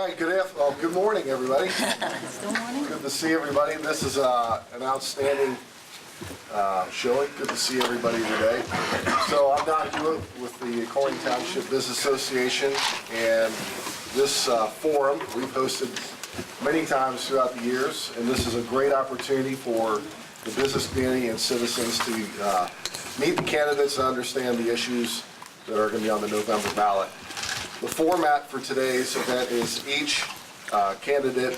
All right, good morning, everybody. Still morning? Good to see everybody. This is an outstanding showing. Good to see everybody today. So I'm Don Hewitt with the Colerain Township Business Association, and this forum we've hosted many times throughout the years, and this is a great opportunity for the business community and citizens to meet the candidates and understand the issues that are going to be on the November ballot. The format for today's event is each candidate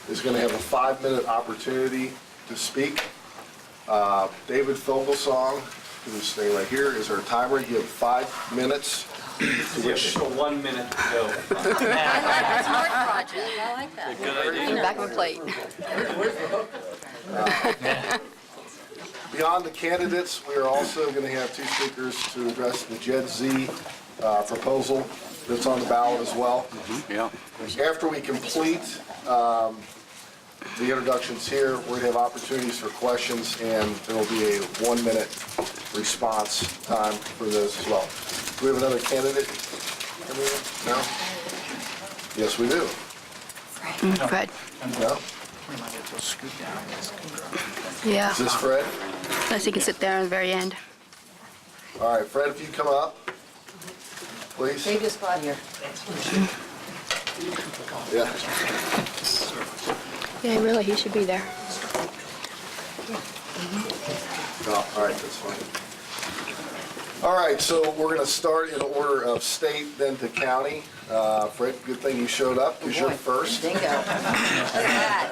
is going to have a 5-minute opportunity to speak. David Fogelsong, who's staying right here, is our timer. You have 5 minutes. The official 1 minute to go. That's art project. I like that. Good idea. In the back of a plate. Beyond the candidates, we are also going to have 2 speakers to address the Gen Z proposal that's on the ballot as well. Yeah. After we complete the introductions here, we're going to have opportunities for questions, and there will be a 1-minute response time for those as well. Do we have another candidate? No? Yes, we do. Fred. No? Yeah. Is this Fred? Unless he can sit there at the very end. All right, Fred, if you come up, please. Save your spot here. Yeah. Yeah, really, he should be there. Oh, all right, that's fine. All right, so we're going to start in order of state, then to county. Fred, good thing you showed up, because you're first. Bingo. Look at that.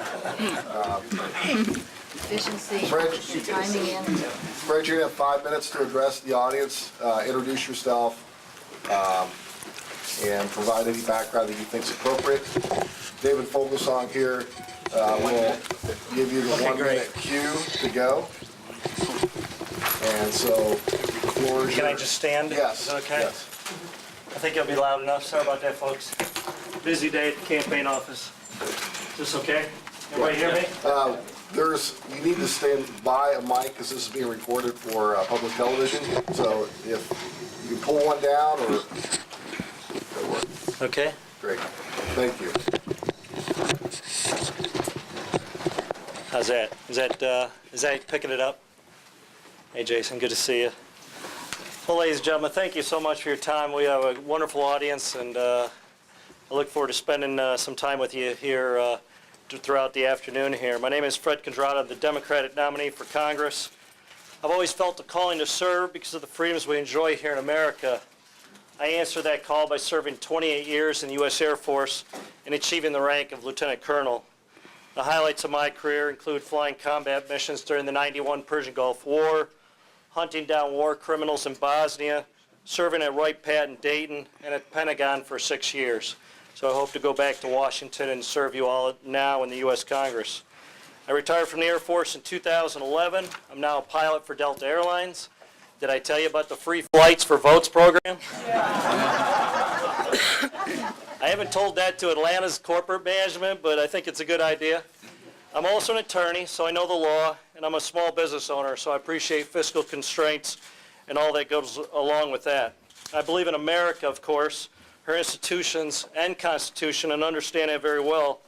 Efficiency, Fred, timing in. Fred, you're going to have 5 minutes to address the audience, introduce yourself, and provide any background that you think is appropriate. David Fogelsong here will give you the 1-minute cue to go. And so the floor is Can I yours. just stand? Yes. Is that okay? Yes. I think it'll be loud enough. Sorry about that, folks. Busy day at the campaign office. Is this okay? Everybody hear me? You need to stand by a mic because this is being recorded for public television. So if you can pull one down or that'll work. Okay. Great. Thank you. How's that? Is that picking it up? Hey, Jason, good to see you. Well, ladies and gentlemen, thank you so much for your time. We have a wonderful audience, and I look forward to spending some time with you here throughout the afternoon here. My name is Fred Condrada. I'm the Democratic nominee for Congress. I've always felt the calling to serve because of the freedoms we enjoy here in America. I answered that call by serving 28 years in the U.S. Air Force and achieving the rank of Lieutenant Colonel. The highlights of my career include flying combat missions during the '91 Persian Gulf War, hunting down war criminals in Bosnia, serving at Wright-Patt in Dayton, and at the Pentagon for 6 years. So I hope to go back to Washington and serve you all now in the U.S. Congress. I retired from the Air Force in 2011. I'm now a pilot for Delta Airlines. Did I tell you about the free flights for votes program? I haven't told that to Atlanta's corporate management, but I think it's a good idea. I'm also an attorney, so I know the law, and I'm a small business owner, so I appreciate fiscal constraints and all that goes along with that. I believe in America, of course, her institutions and Constitution, and understand it very well.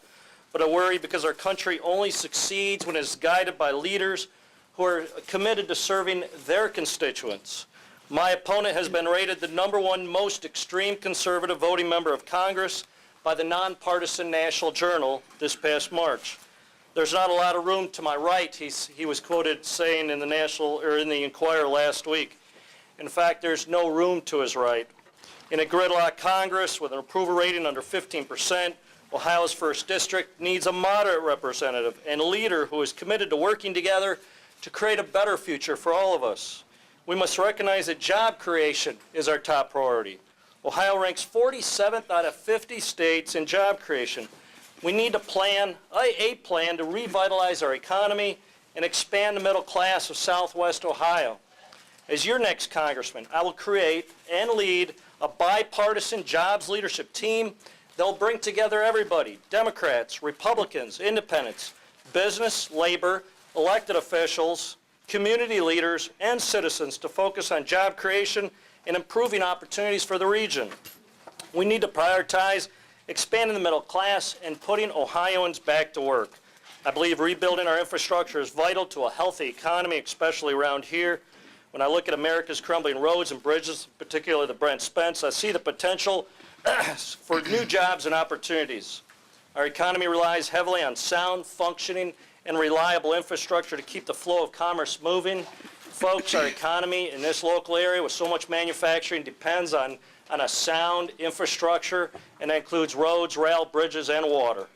But I worry because our country only succeeds when it's guided by leaders who are committed to serving their constituents. My opponent has been rated the #1 most extreme conservative voting member of Congress by the nonpartisan National Journal this past March. There's not a lot of room to my right, he was quoted saying in the Inquirer last week. In fact, there's no room to his right. In a gridlock Congress with an approval rating under 15%, Ohio's 1st District needs a moderate representative and a leader who is committed to working together to create a better future for all of us. We must recognize that job creation is our top priority. Ohio ranks 47th out of 50 states in job creation. We need a plan to revitalize our economy and expand the middle class of Southwest Ohio. As your next congressman, I will create and lead a bipartisan jobs leadership team that will bring together everybody, Democrats, Republicans, independents, business, labor, elected officials, community leaders, and citizens to focus on job creation and improving opportunities for the region. We need to prioritize expanding the middle class, and putting Ohioans back to work. I believe rebuilding our infrastructure is vital to a healthy economy, especially around here. When I look at America's crumbling roads and bridges, particularly the Brent Spence, I see the potential for new jobs and opportunities. Our economy relies heavily on sound, functioning, and reliable infrastructure to keep the flow of commerce moving. Folks, our economy in this local area with so much manufacturing depends on a sound infrastructure, and that includes roads, rail, bridges, and water.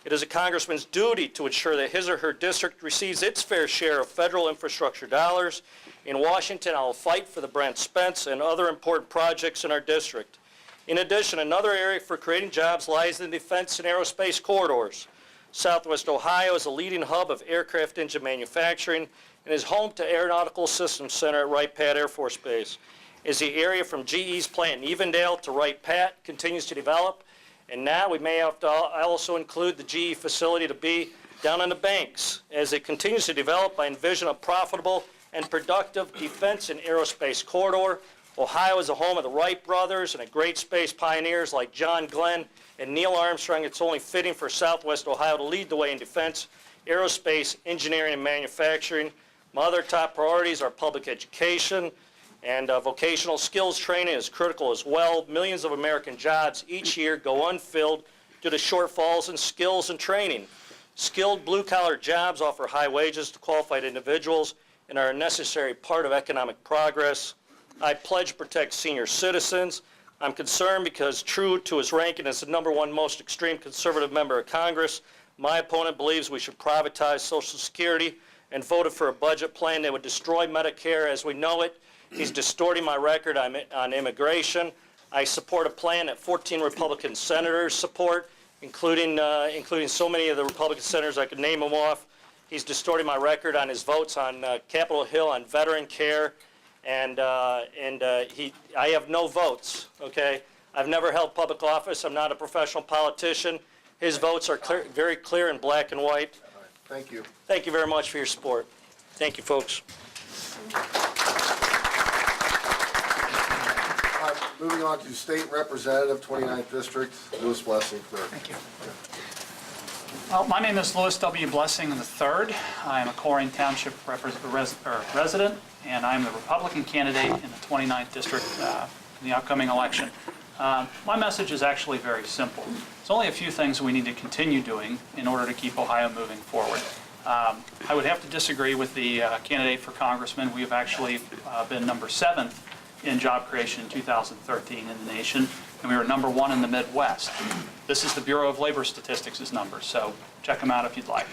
It is a congressman's duty to ensure that his or her district receives its fair share of federal infrastructure dollars. In Washington, I will fight for the Brent Spence and other important projects in our district. In addition, another area for creating jobs lies in the defense and aerospace corridors. Southwest Ohio is a leading hub of aircraft engine manufacturing and is home to Aeronautical Systems Center at Wright-Patt Air Force Base. As the area from GE's plant in Evendale to Wright-Patt continues to develop, and now we may have to also include the GE facility to be down on the banks. As it continues to develop, I envision a profitable and productive defense and aerospace corridor. Ohio is the home of the Wright brothers and a great space pioneers like John Glenn and Neil Armstrong. It's only fitting for Southwest Ohio to lead the way in defense, aerospace, engineering, and manufacturing. My other top priorities are public education, and vocational skills training is critical as well. Millions of American jobs each year go unfilled due to shortfalls in skills and training. Skilled blue-collar jobs offer high wages to qualified individuals and are a necessary part of economic progress. I pledge to protect senior citizens. I'm concerned because, true to his ranking as the #1 most extreme conservative member of Congress, my opponent believes we should privatize Social Security and voted for a budget plan that would destroy Medicare as we know it. He's distorting my record on immigration. I support a plan that 14 Republican senators support, including so many of the Republican senators I could name them off. He's distorting my record on his votes on Capitol Hill, on veteran care, and I have no votes, okay? I've never held public office. I'm not a professional politician. His votes are clear, very clear in black and white. All right, thank you. Thank you very much for your support. Thank you, folks. All right, moving on to State Representative, 29th District, Louis Blessing, clerk. Thank you. Well, my name is Louis W. Blessing III. I am a Colerain Township resident, and I am the Republican candidate in the 29th District in the upcoming election. My message is actually very simple. There's only a few things we need to continue doing in order to keep Ohio moving forward. I would have to disagree with the candidate for congressman. We have actually been #7 in job creation in 2013 in the nation, and we were #1 in the Midwest. This is the Bureau of Labor Statistics' numbers, so check them out if you'd like.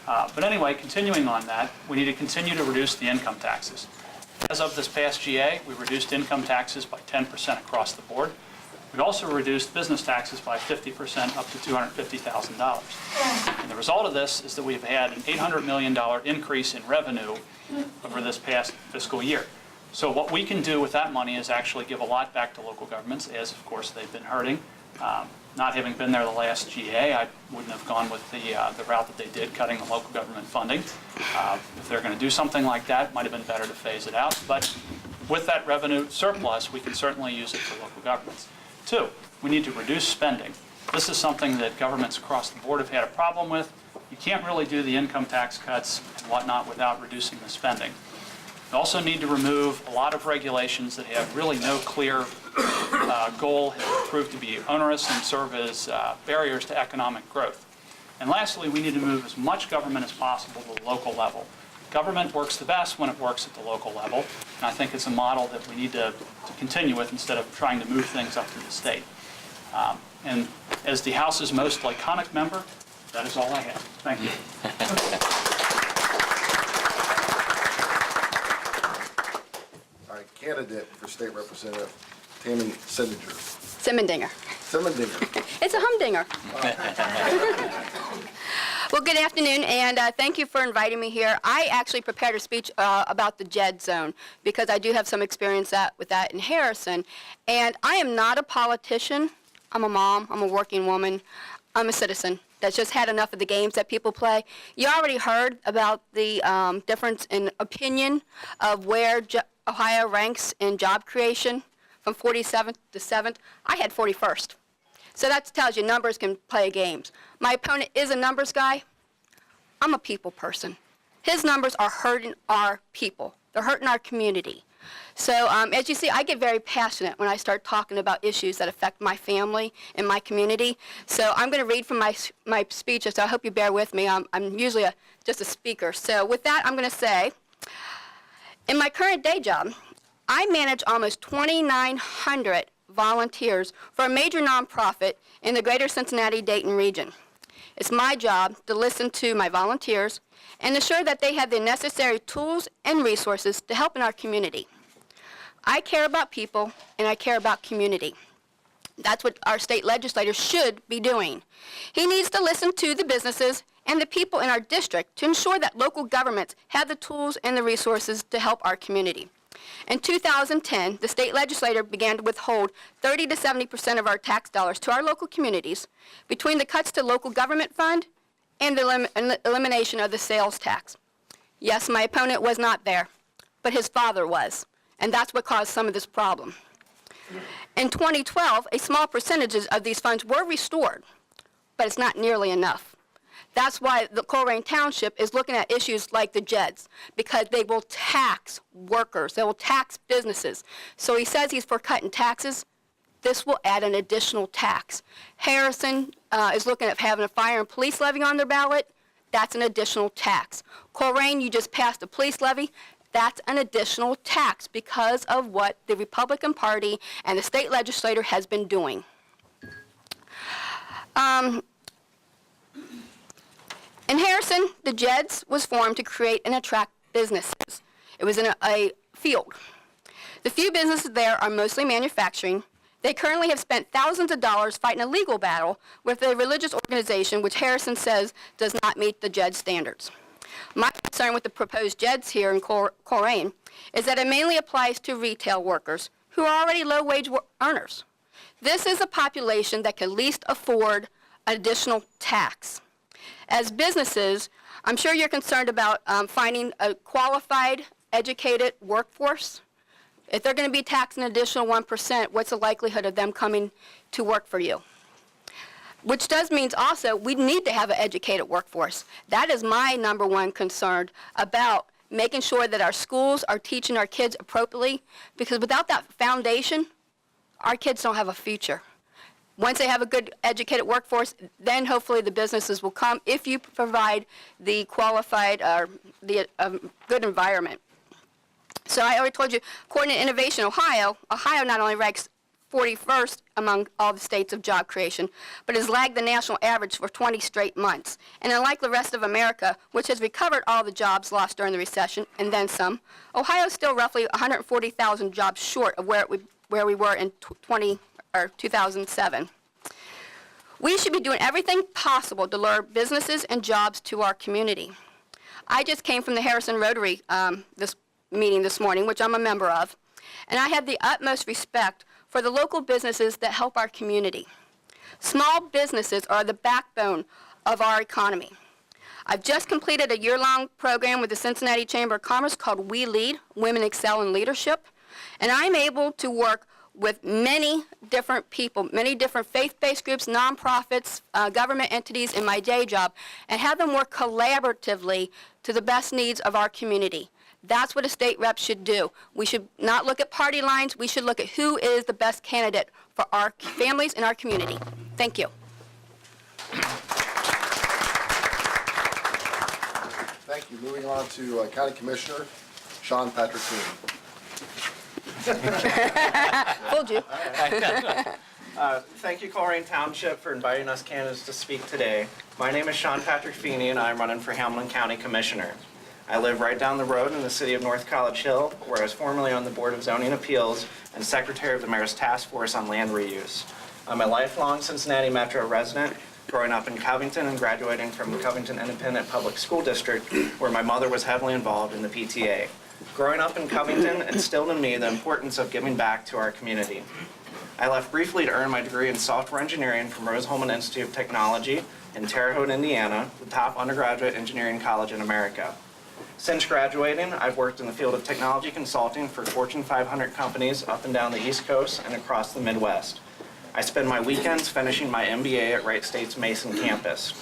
But anyway, continuing on that, we need to continue to reduce the income taxes. As of this past GA, we reduced income taxes by 10% across the board. We also reduced business taxes by 50% up to $250,000. And the result of this is that we've had an $800 million increase in revenue over this past fiscal year. So what we can do with that money is actually give a lot back to local governments, as of course they've been hurting. Not having been there the last GA, I wouldn't have gone with the route that they did, cutting the local government funding. If they're going to do something like that, it might have been better to phase it out. But with that revenue surplus, we can certainly use it for local governments. 2, we need to reduce spending. This is something that governments across the board have had a problem with. You can't really do the income tax cuts and whatnot without reducing the spending. We also need to remove a lot of regulations that have really no clear goal, have proved to be onerous and serve as barriers to economic growth. And lastly, we need to move as much government as possible to the local level. Government works the best when it works at the local level, and I think it's a model that we need to continue with instead of trying to move things up to the state. And as the House's most laconic member, that is all I have. Thank you. All right, candidate for State Representative, Tammy Sendinger. Simmendinger. Simmendinger. It's a humdinger. Well, good afternoon, and thank you for inviting me here. I actually prepared a speech about the JED zone because I do have some experience with that in Harrison. And I am not a politician. I'm a mom. I'm a working woman. I'm a citizen that's just had enough of the games that people play. You already heard about the difference in opinion of where Ohio ranks in job creation from 47th to 7th. I had 41st. So that tells you numbers can play games. My opponent is a numbers guy. I'm a people person. His numbers are hurting our people. They're hurting our community. So as you see, I get very passionate when I start talking about issues that affect my family and my community. So I'm going to read from my speech, so I hope you bear with me. I'm usually just a speaker. So with that, I'm going to say, in my current day job, I manage almost 2,900 volunteers for a major nonprofit in the greater Cincinnati-Dayton region. It's my job to listen to my volunteers and ensure that they have the necessary tools and resources to help in our community. I care about people and I care about community. That's what our state legislator should be doing. He needs to listen to the businesses and the people in our district to ensure that local governments have the tools and the resources to help our community. In 2010, the state legislature began to withhold 30 to 70% of our tax dollars to our local communities between the cuts to local government fund and the elimination of the sales tax. Yes, my opponent was not there, but his father was, and that's what caused some of this problem. In 2012, a small percentage of these funds were restored, but it's not nearly enough. That's why the Colerain Township is looking at issues like the JEDs, because they will tax workers, they will tax businesses. So he says he's for cutting taxes. This will add an additional tax. Harrison is looking at having a fire and police levy on their ballot. That's an additional tax. Colerain, you just passed a police levy. That's an additional tax because of what the Republican Party and the state legislature has been doing. In Harrison, the JEDs was formed to create and attract businesses. It was in a field. The few businesses there are mostly manufacturing. They currently have spent thousands of dollars fighting a legal battle with a religious organization which Harrison says does not meet the JED standards. My concern with the proposed JEDs here in Colerain is that it mainly applies to retail workers who are already low-wage earners. This is a population that can least afford an additional tax. As businesses, I'm sure you're concerned about finding a qualified, educated workforce. If they're going to be taxed an additional 1%, what's the likelihood of them coming to work for you? Which does mean also we need to have an educated workforce. That is my number one concern about making sure that our schools are teaching our kids appropriately, because without that foundation, our kids don't have a future. Once they have a good educated workforce, then hopefully the businesses will come if you provide the qualified or the good environment. So I already told you, according to Innovation Ohio, Ohio not only ranks 41st among all the states of job creation, but has lagged the national average for 20 straight months. And unlike the rest of America, which has recovered all the jobs lost during the recession and then some, Ohio is still roughly 140,000 jobs short of where we were in 2007. We should be doing everything possible to lure businesses and jobs to our community. I just came from the Harrison Rotary meeting this morning, which I'm a member of, and I have the utmost respect for the local businesses that help our community. Small businesses are the backbone of our economy. I've just completed a year-long program with the Cincinnati Chamber of Commerce called We Lead, Women Excel in Leadership, and I'm able to work with many different people, many different faith-based groups, nonprofits, government entities in my day job, and have them work collaboratively to the best needs of our community. That's what a state rep should do. We should not look at party lines. We should look at who is the best candidate for our families and our community. Thank you. Thank you. Moving on to County Commissioner Sean Patrick Feeney. Fooled you. Thank you, Colerain Township, for inviting us candidates to speak today. My name is Sean Patrick Feeney, and I'm running for Hamlin County Commissioner. I live right down the road in the city of North College Hill, where I was formerly on the Board of Zoning Appeals and Secretary of the Mayor's Task Force on Land Reuse. I'm a lifelong Cincinnati Metro resident, growing up in Covington and graduating from Covington Independent Public School District, where my mother was heavily involved in the PTA. Growing up in Covington instilled in me the importance of giving back to our community. I left briefly to earn my degree in software engineering from Rose-Hulman Institute of Technology in Terre Haute, Indiana, the top undergraduate engineering college in America. Since graduating, I've worked in the field of technology consulting for Fortune 500 companies up and down the East Coast and across the Midwest. I spend my weekends finishing my MBA at Wright State's Mason campus.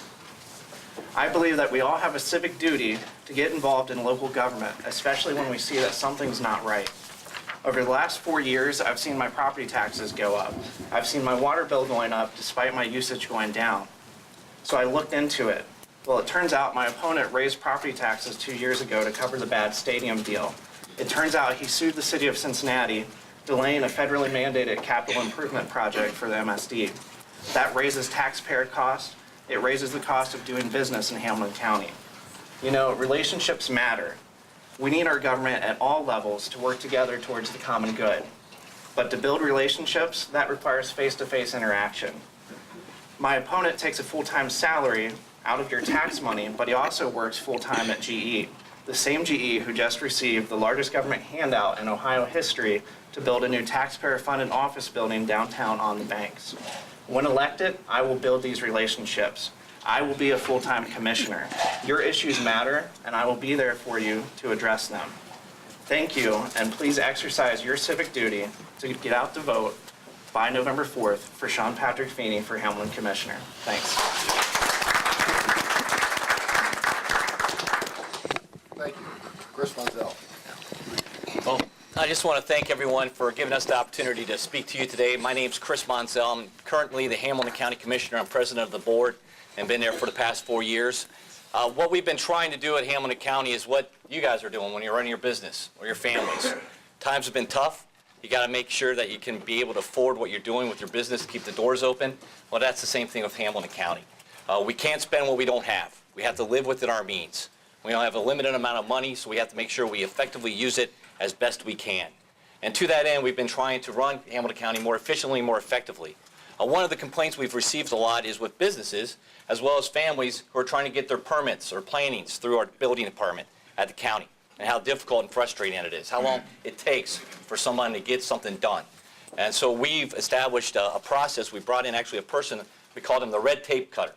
I believe that we all have a civic duty to get involved in local government, especially when we see that something's not right. Over the last 4 years, I've seen my property taxes go up. I've seen my water bill going up despite my usage going down. So I looked into it. Well, it turns out my opponent raised property taxes 2 years ago to cover the bad stadium deal. It turns out he sued the city of Cincinnati, delaying a federally mandated capital improvement project for the MSD. That raises taxpayer costs. It raises the cost of doing business in Hamilton County. You know, relationships matter. We need our government at all levels to work together towards the common good. But to build relationships, that requires face-to-face interaction. My opponent takes a full-time salary out of your tax money, but he also works full-time at GE, the same GE who just received the largest government handout in Ohio history to build a new taxpayer-funded office building downtown on the banks. When elected, I will build these relationships. I will be a full-time commissioner. Your issues matter, and I will be there for you to address them. Thank you, and please exercise your civic duty to get out to vote by November 4th for Sean Patrick Feeney for Hamilton Commissioner. Thanks. Thank you. Chris Monzel. Well, I just want to thank everyone for giving us the opportunity to speak to you today. My name's Chris Monzel. I'm currently the Hamilton County Commissioner. I'm president of the board and been there for the past 4 years. What we've been trying to do at Hamilton County is what you guys are doing when you're running your business or your families. Times have been tough. You got to make sure that you can be able to afford what you're doing with your business, keep the doors open. Well, that's the same thing with Hamilton County. We can't spend what we don't have. We have to live within our means. We don't have a limited amount of money, so we have to make sure we effectively use it as best we can. And to that end, we've been trying to run Hamilton County more efficiently, more effectively. One of the complaints we've received a lot is with businesses, as well as families who are trying to get their permits or plannings through our building department at the county, and how difficult and frustrating it is, how long it takes for someone to get something done. And so we've established a process. We brought in actually a person, we called him the red tape cutter.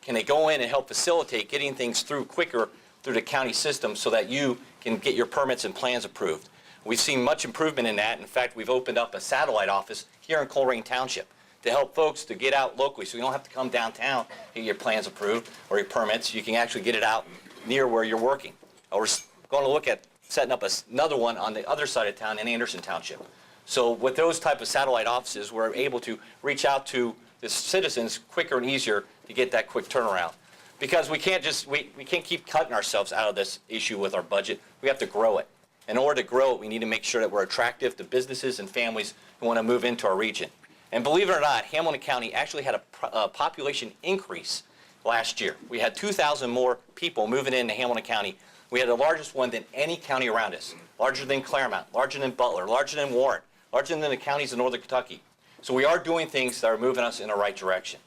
Can they go in and help facilitate getting things through quicker through the county system so that you can get your permits and plans approved? We've seen much improvement in that. In fact, we've opened up a satellite office here in Colerain Township to help folks to get out locally, so you don't have to come downtown to get your plans approved or your permits. You can actually get it out near where you're working. We're going to look at setting up another one on the other side of town in Anderson Township. So with those type of satellite offices, we're able to reach out to the citizens quicker and easier to get that quick turnaround. Because we can't just, we can't keep cutting ourselves out of this issue with our budget. We have to grow it. In order to grow it, we need to make sure that we're attractive to businesses and families who want to move into our region. And believe it or not, Hamilton County actually had a population increase last year. We had 2,000 more people moving into Hamilton County. We had the largest one than any county around us, larger than Claremont, larger than Butler, larger than Warren, larger than the counties in northern Kentucky. So we are doing things that are moving us in the right direction.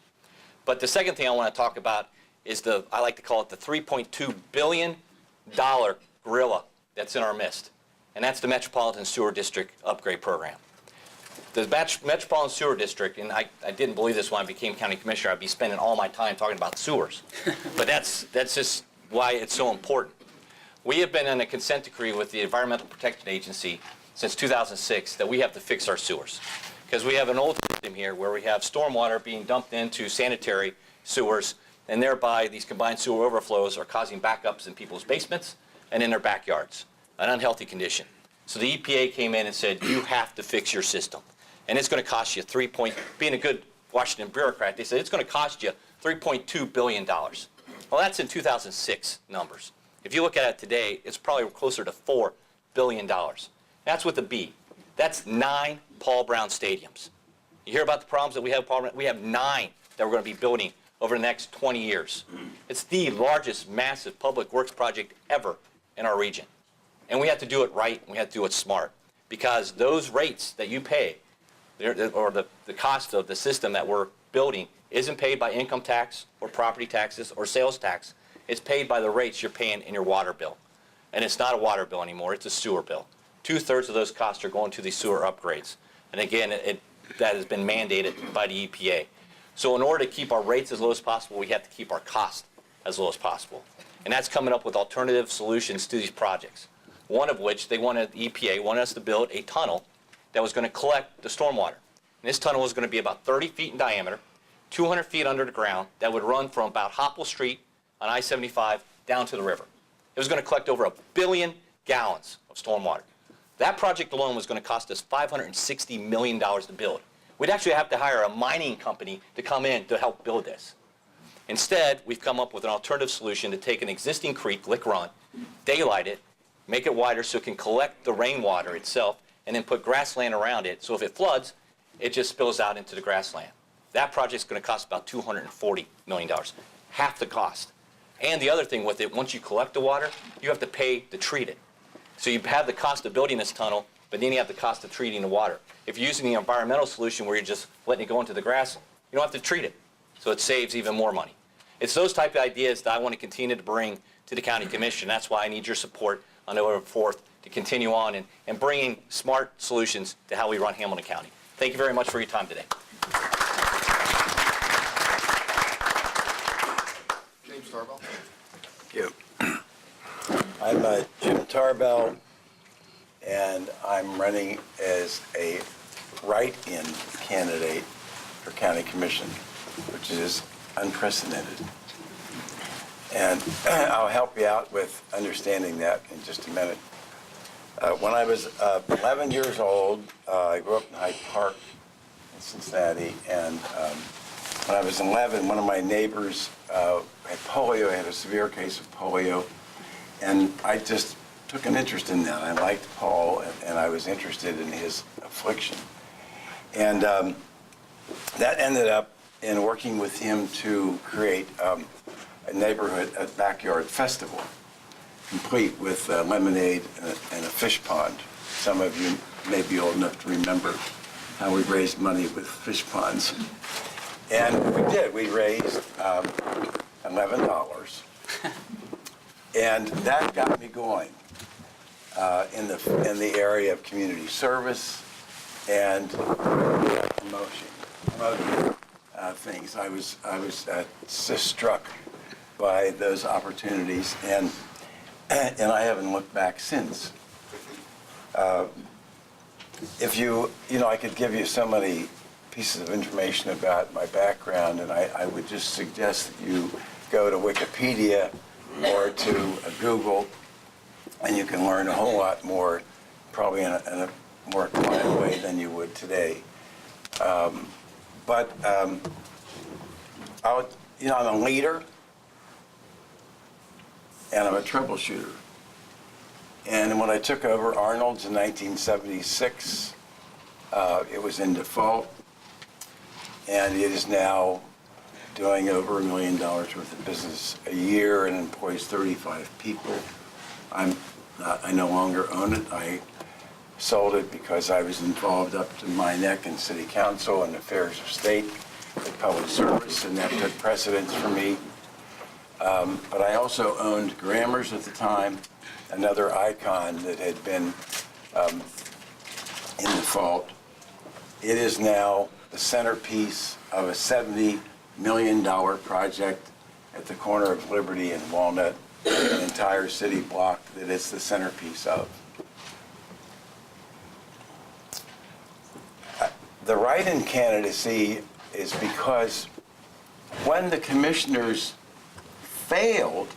But the second thing I want to talk about is I like to call it the $3.2 billion gorilla that's in our midst. And that's the Metropolitan Sewer District Upgrade Program. The Metropolitan Sewer District, and I didn't believe this when I became county commissioner, I'd be spending all my time talking about sewers. But that's just why it's so important. We have been in a consent decree with the Environmental Protection Agency since 2006 that we have to fix our sewers. Because we have an old system here where we have stormwater being dumped into sanitary sewers, and thereby these combined sewer overflows are causing backups in people's basements and in their backyards, an unhealthy condition. So the EPA came in and said, you have to fix your system. And it's going to cost you being a good Washington bureaucrat, they said it's going to cost you $3.2 billion. Well, that's in 2006 numbers. If you look at it today, it's probably closer to $4 billion. That's with a B. That's 9 Paul Brown stadiums. You hear about the problems that we have, Paul Brown? We have 9 that we're going to be building over the next 20 years. It's the largest massive public works project ever in our region. And we have to do it right, and we have to do it smart. Because those rates that you pay, or the cost of the system that we're building, isn't paid by income tax or property taxes or sales tax. It's paid by the rates you're paying in your water bill. And it's not a water bill anymore, it's a sewer bill. 2/3 of those costs are going to these sewer upgrades. And again, that has been mandated by the EPA. So in order to keep our rates as low as possible, we have to keep our costs as low as possible. And that's coming up with alternative solutions to these projects. One of which, EPA wanted us to build a tunnel that was going to collect the stormwater. And this tunnel was going to be about 30 feet in diameter, 200 feet under the ground, that would run from about Hopple Street on I-75 down to the river. It was going to collect over 1 billion gallons of stormwater. That project alone was going to cost us $560 million to build. We'd actually have to hire a mining company to come in to help build this. Instead, we've come up with an alternative solution to take an existing creek, Lick Run, daylight it, make it wider so it can collect the rainwater itself, and then put grassland around it, so if it floods, it just spills out into the grassland. That project's going to cost about $240 million, half the cost. And the other thing with it, once you collect the water, you have to pay to treat it. So you have the cost of building this tunnel, but then you have the cost of treating the water. If you're using the environmental solution where you're just letting it go into the grass, you don't have to treat it. So it saves even more money. It's those type of ideas that I want to continue to bring to the County Commission. That's why I need your support on November 4th to continue on and bringing smart solutions to how we run Hamilton County. Thank you very much for your time today. James Tarbell. Thank you. I'm Jim Tarbell, and I'm running as a write-in candidate for County Commission, which is unprecedented. And I'll help you out with understanding that in just a minute. When I was 11 years old, I grew up in Hyde Park in Cincinnati, and when I was 11, one of my neighbors had polio, had a severe case of polio, and I just took an interest in that. I liked Paul, and I was interested in his affliction. And that ended up in working with him to create a neighborhood, a backyard festival, complete with lemonade and a fish pond. Some of you may be old enough to remember how we raised money with fish ponds. And we did. We raised $11. And that got me going in the area of community service and promoting things. I was just struck by those opportunities, and I haven't looked back since. If I could give you so many pieces of information about my background, and I would just suggest that you go to Wikipedia or to Google, and you can learn a whole lot more, probably in a more quiet way than you would today. I'm a leader, and I'm a troubleshooter. And when I took over Arnold's in 1976, it was in default, and it is now doing over $1 million worth of business a year and employs 35 people. I no longer own it. I sold it because I was involved up to my neck in city council and affairs of state and public service, and that took precedence for me. But I also owned Grammars at the time, another icon that had been in default. It is now the centerpiece of a $70 million project at the corner of Liberty and Walnut, an entire city block that it's the centerpiece of. The write-in candidacy is because when the commissioners failed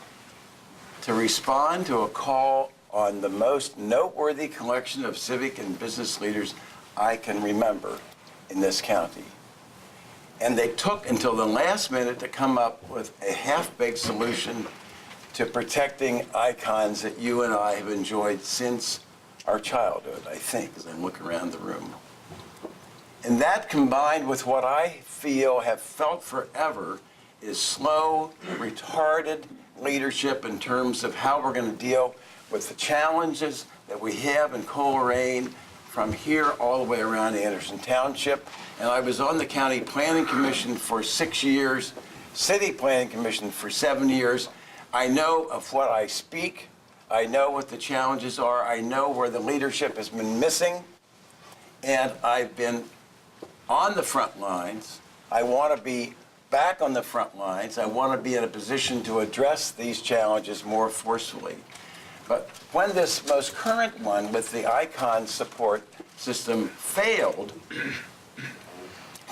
to respond to a call on the most noteworthy collection of civic and business leaders I can remember in this county, and they took until the last minute to come up with a half-baked solution to protecting icons that you and I have enjoyed since our childhood, I think, as I look around the room. And that, combined with what I have felt forever, is slow, retarded leadership in terms of how we're going to deal with the challenges that we have in Colerain from here all the way around Anderson Township. And I was on the County Planning Commission for 6 years, City Planning Commission for 7 years. I know of what I speak. I know what the challenges are. I know where the leadership has been missing. And I've been on the front lines. I want to be back on the front lines. I want to be in a position to address these challenges more forcefully. But when this most current one with the icon support system failed,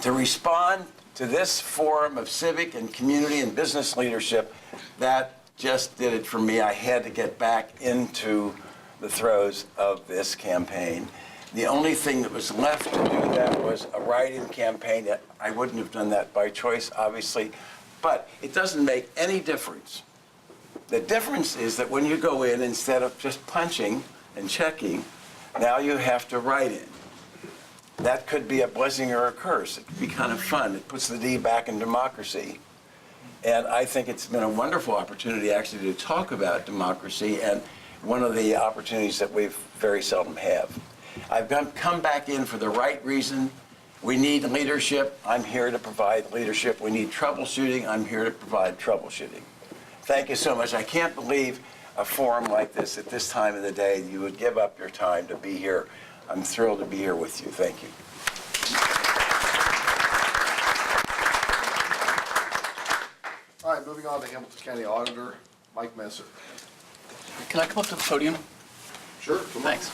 to respond to this forum of civic and community and business leadership, that just did it for me. I had to get back into the throes of this campaign. The only thing that was left to do that was a write-in campaign. I wouldn't have done that by choice, obviously, but it doesn't make any difference. The difference is that when you go in, instead of just punching and checking, now you have to write in. That could be a blessing or a curse. It could be kind of fun. It puts the D back in democracy. And I think it's been a wonderful opportunity actually to talk about democracy, and one of the opportunities that we very seldom have. I've come back in for the right reason. We need leadership. I'm here to provide leadership. We need troubleshooting. I'm here to provide troubleshooting. Thank you so much. I can't believe a forum like this at this time of the day, you would give up your time to be here. I'm thrilled to be here with you. Thank you. All right, moving on to Hamilton County Auditor, Mike Messer. Can I come up to the podium? Sure, come on. Thanks.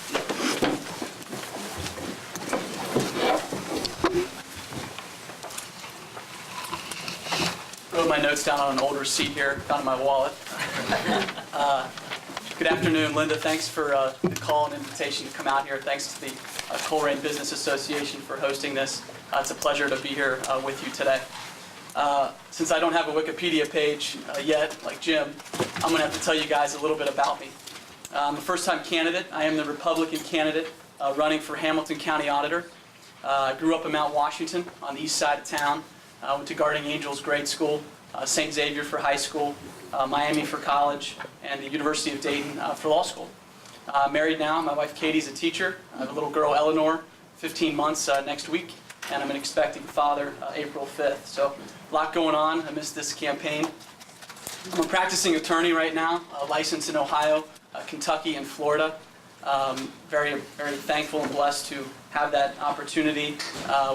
Wrote my notes down on an older seat here, found in my wallet. Good afternoon, Linda. Thanks for the call and invitation to come out here. Thanks to the Colerain Business Association for hosting this. It's a pleasure to be here with you today. Since I don't have a Wikipedia page yet, like Jim, I'm going to have to tell you guys a little bit about me. I'm a first-time candidate. I am the Republican candidate running for Hamilton County Auditor. I grew up in Mount Washington on the east side of town. Went to Guardian Angels grade school, St. Xavier for high school, Miami for college, and the University of Dayton for law school. Married now. My wife Katie's a teacher. I have a little girl, Eleanor, 15 months next week, and I'm an expecting father April 5th. So a lot going on. I missed this campaign. I'm a practicing attorney right now, licensed in Ohio, Kentucky, and Florida. Very, very thankful and blessed to have that opportunity.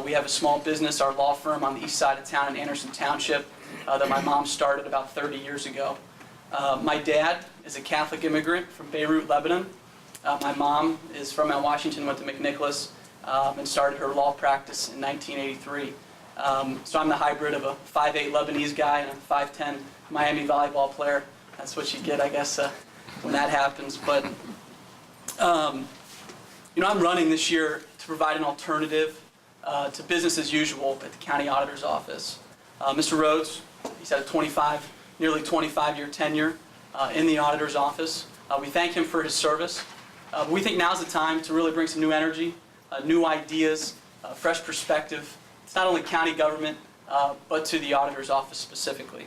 We have a small business, our law firm, on the east side of town in Anderson Township that my mom started about 30 years ago. My dad is a Catholic immigrant from Beirut, Lebanon. My mom is from Mount Washington, went to McNicholas, and started her law practice in 1983. So I'm the hybrid of a 5'8" Lebanese guy and a 5'10" Miami volleyball player. That's what you get, I guess, when that happens. But you know, I'm running this year to provide an alternative to business as usual at the county auditor's office. Mr. Rhodes, he's had a nearly 25-year tenure in the auditor's office. We thank him for his service. We think now's the time to really bring some new energy, new ideas, fresh perspective. It's not only county government, but to the auditor's office specifically.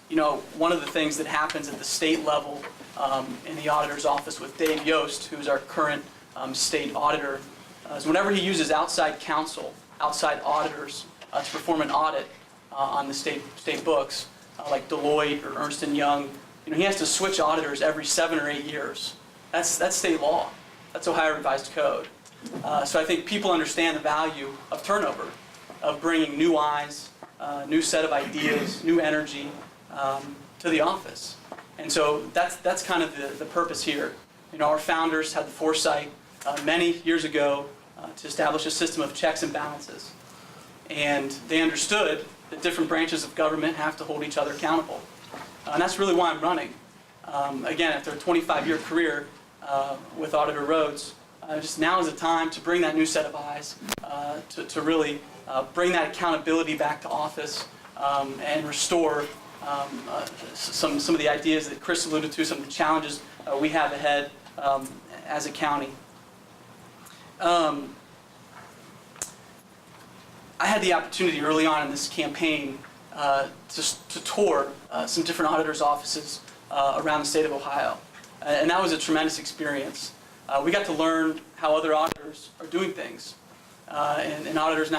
You know, one of the things that happens at the state level in the auditor's office with Dave Yost, who's our current state auditor, is whenever he uses outside counsel, outside auditors, to perform an audit on the state books, like Deloitte or Ernst & Young, you know, he has to switch auditors every 7 or 8 years. That's state law. That's Ohio Revised Code. So I think people understand the value of turnover, of bringing new eyes, new set of ideas, new energy to the office. And so that's kind of the purpose here. You know, our founders had the foresight many years ago to establish a system of checks and balances. And they understood that different branches of government have to hold each other accountable. And that's really why I'm running. Again, after a 25-year career with Auditor Rhodes, just now is the time to bring that new set of eyes, to really bring that accountability back to office and restore some of the ideas that Chris alluded to, some of the challenges we have ahead as a county. I had the opportunity early on in this campaign to tour some different auditors' offices around the state of Ohio. And that was a tremendous experience. We got to learn how other auditors are doing things. And auditors,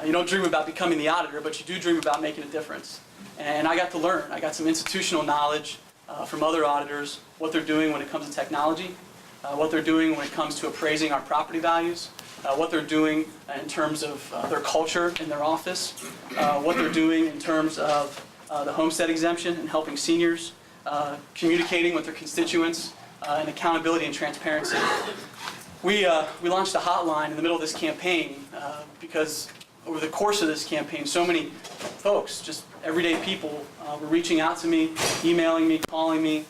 you don't dream about becoming the auditor, but you do dream about making a difference. And I got to learn. I got some institutional knowledge from other auditors, what they're doing when it comes to technology, what they're doing when it comes to appraising our property values, what they're doing in terms of their culture in their office, what they're doing in terms of the homestead exemption and helping seniors, communicating with their constituents, and accountability and transparency. We launched a hotline in the middle of this campaign because over the course of this campaign, so many folks, just everyday people, were reaching out to me, emailing me, calling me,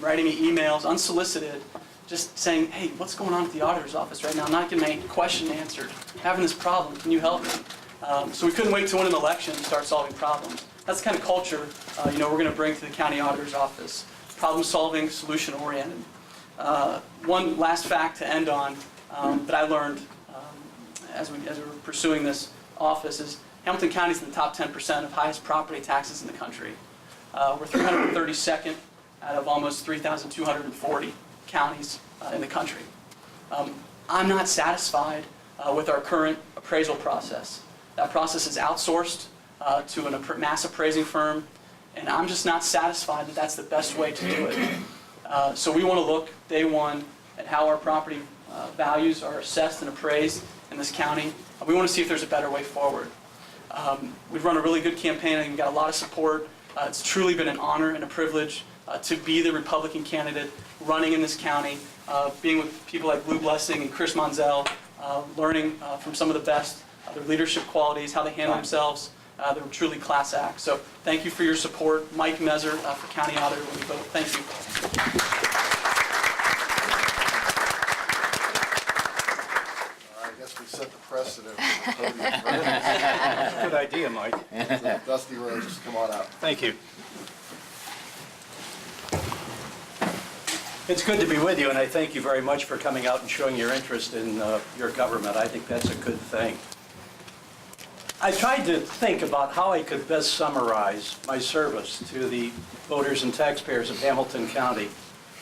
writing me emails, unsolicited, just saying, hey, what's going on at the auditor's office right now? I'm not getting my question answered. I'm having this problem. Can you help me? So we couldn't wait to win an election to start solving problems. That's the kind of culture we're going to bring to the county auditor's office. Problem solving, solution oriented. One last fact to end on that I learned as we were pursuing this office is Hamilton County is in the top 10% of highest property taxes in the country. We're 332nd out of almost 3,240 counties in the country. I'm not satisfied with our current appraisal process. That process is outsourced to a mass appraising firm, and I'm just not satisfied that that's the best way to do it. So we want to look, day one, at how our property values are assessed and appraised in this county. We want to see if there's a better way forward. We've run a really good campaign. I think we've got a lot of support. It's truly been an honor and a privilege to be the Republican candidate running in this county, being with people like Lou Blessing and Chris Monzel, learning from some of the best, their leadership qualities, how they handle themselves. They're truly class acts. So thank you for your support. Mike Mezer for County Auditor when you vote. Thank you. I guess we set the precedent for the podium. Good idea, Mike. Dusty Rhodes, just come on out. Thank you. It's good to be with you, and I thank you very much for coming out and showing your interest in your government. I think that's a good thing. I tried to think about how I could best summarize my service to the voters and taxpayers of Hamilton County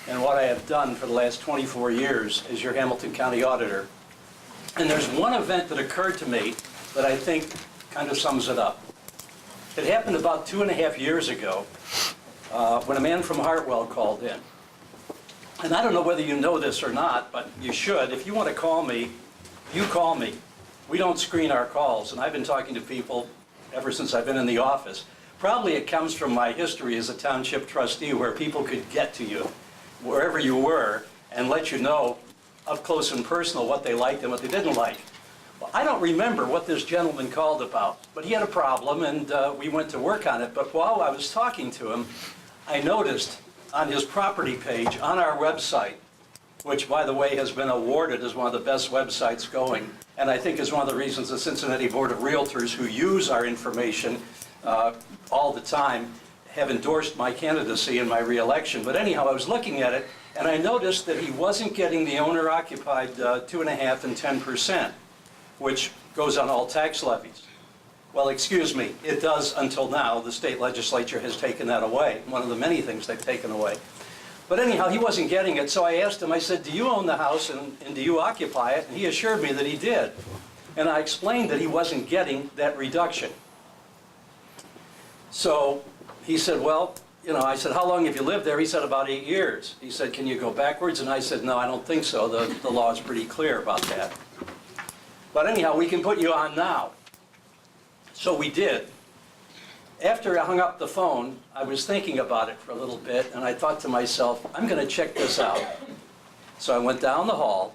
and what I have done for the last 24 years as your Hamilton County Auditor. And there's one event that occurred to me that I think kind of sums it up. It happened about 2.5 years ago when a man from Hartwell called in. And I don't know whether you know this or not, but you should. If you want to call me, you call me. We don't screen our calls, and I've been talking to people ever since I've been in the office. Probably it comes from my history as a township trustee where people could get to you wherever you were and let you know up close and personal what they liked and what they didn't like. Well, I don't remember what this gentleman called about, but he had a problem and we went to work on it. But while I was talking to him, I noticed on his property page on our website, which by the way has been awarded as one of the best websites going, and I think is one of the reasons the Cincinnati Board of Realtors, who use our information all the time, have endorsed my candidacy in my reelection. But anyhow, I was looking at it, and I noticed that he wasn't getting the owner-occupied 2.5% and 10%, which goes on all tax levies. Well, excuse me, it does until now. The state legislature has taken that away, one of the many things they've taken away. But anyhow, he wasn't getting it, so I asked him, I said, do you own the house and do you occupy it? And he assured me that he did. And I explained that he wasn't getting that reduction. So he said, well, I said, how long have you lived there? He said, about 8 years. He said, can you go backwards? And I said, no, I don't think so. The law is pretty clear about that. But anyhow, we can put you on now. So we did. After I hung up the phone, I was thinking about it for a little bit, and I thought to myself, I'm going to check this out. So I went down the hall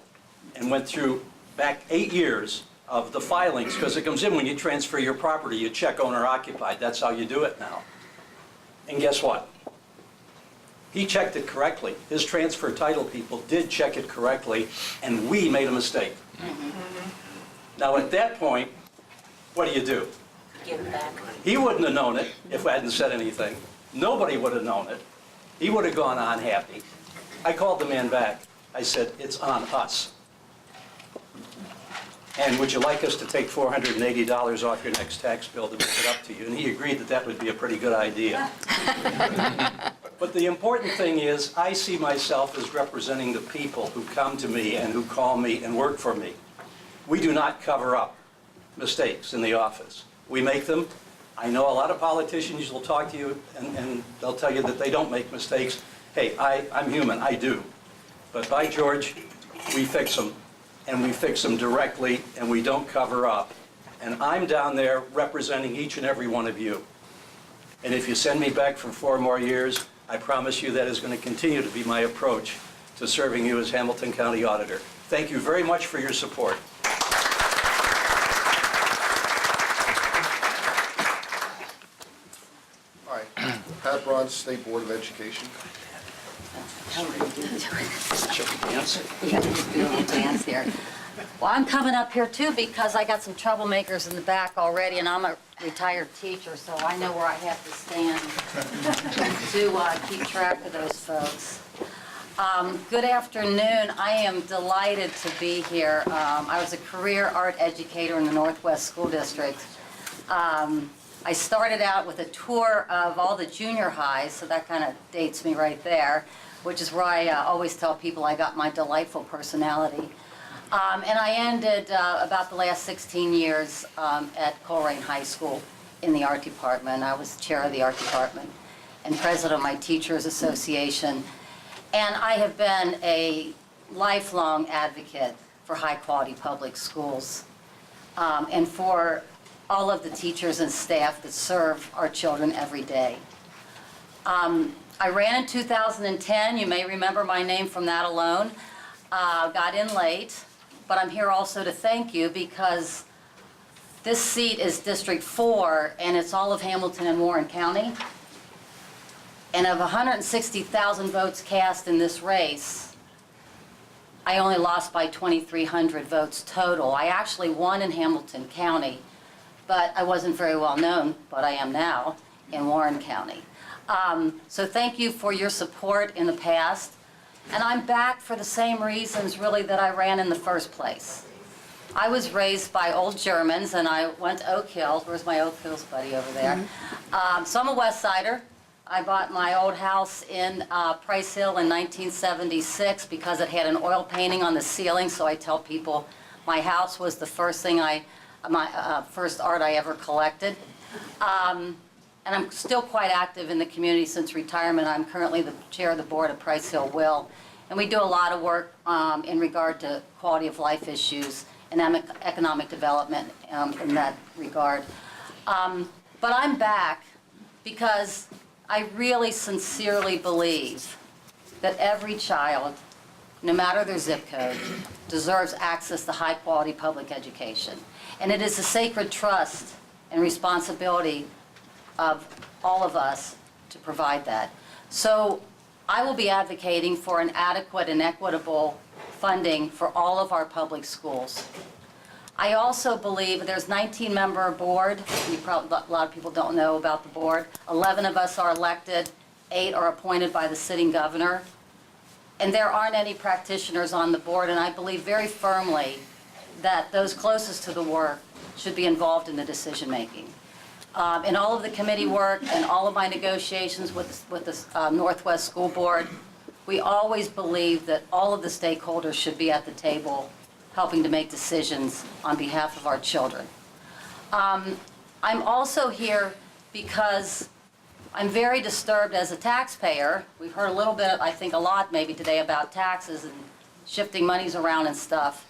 and went through back 8 years of the filings, because it comes in when you transfer your property, you check owner-occupied. That's how you do it now. And guess what? He checked it correctly. His transfer title people did check it correctly, and we made a mistake. Now at that point, what do? Give it back. He wouldn't have known it if I hadn't said anything. Nobody would have known it. He would have gone on happy. I called the man back. I said, it's on us. And would you like us to take $480 off your next tax bill to make it up to you? And he agreed that that would be a pretty good idea. But the important thing is, I see myself as representing the people who come to me and who call me and work for me. We do not cover up mistakes in the office. We make them. I know a lot of politicians will talk to you and they'll tell you that they don't make mistakes. Hey, I'm human, I do. But by George, we fix them. And we fix them directly, and we don't cover up. And I'm down there representing each and every one of you. And if you send me back for 4 more years, I promise you that is going to continue to be my approach to serving you as Hamilton County Auditor. Thank you very much for your support. All right, Pat Braun, State Board of Education. You got to do a little dance here. Well, I'm coming up here too because I got some troublemakers in the back already, and I'm a retired teacher, so I know where I have to stand to keep track of those folks. Good afternoon. I am delighted to be here. I was a career art educator in the Northwest School District. I started out with a tour of all the junior highs, so that kind of dates me right there, which is where I always tell people I got my delightful personality. And I ended about the last 16 years at Colerain High School in the art department. I was chair of the art department and president of my teachers association. And I have been a lifelong advocate for high-quality public schools and for all of the teachers and staff that serve our children every day. I ran in 2010. You may remember my name from that alone. Got in late, but I'm here also to thank you because this seat is District 4, and it's all of Hamilton and Warren County. And of 160,000 votes cast in this race, I only lost by 2,300 votes total. I actually won in Hamilton County, but I wasn't very well known, but I am now, in Warren County. So thank you for your support in the past. And I'm back for the same reasons, really, that I ran in the first place. I was raised by old Germans, and I went to Oak Hills. Where's my Oak Hills buddy over there? So I'm a West Sider. I bought my old house in Price Hill in 1976 because it had an oil painting on the ceiling, so I tell people my house was the first thing my first art I ever collected. And I'm still quite active in the community since retirement. I'm currently the chair of the board of Price Hill Will. And we do a lot of work in regard to quality of life issues and economic development in that regard. But I'm back because I really sincerely believe that every child, no matter their zip code, deserves access to high-quality public education. And it is a sacred trust and responsibility of all of us to provide that. So I will be advocating for an adequate and equitable funding for all of our public schools. I also believe there's 19-member board. A lot of people don't know about the board. 11 of us are elected, 8 are appointed by the sitting governor. And there aren't any practitioners on the board, and I believe very firmly that those closest to the work should be involved in the decision-making. In all of the committee work and all of my negotiations with the Northwest School Board, we always believe that all of the stakeholders should be at the table helping to make decisions on behalf of our children. I'm also here because I'm very disturbed as a taxpayer. We've heard a little bit, I think a lot maybe today, about taxes and shifting monies around and stuff.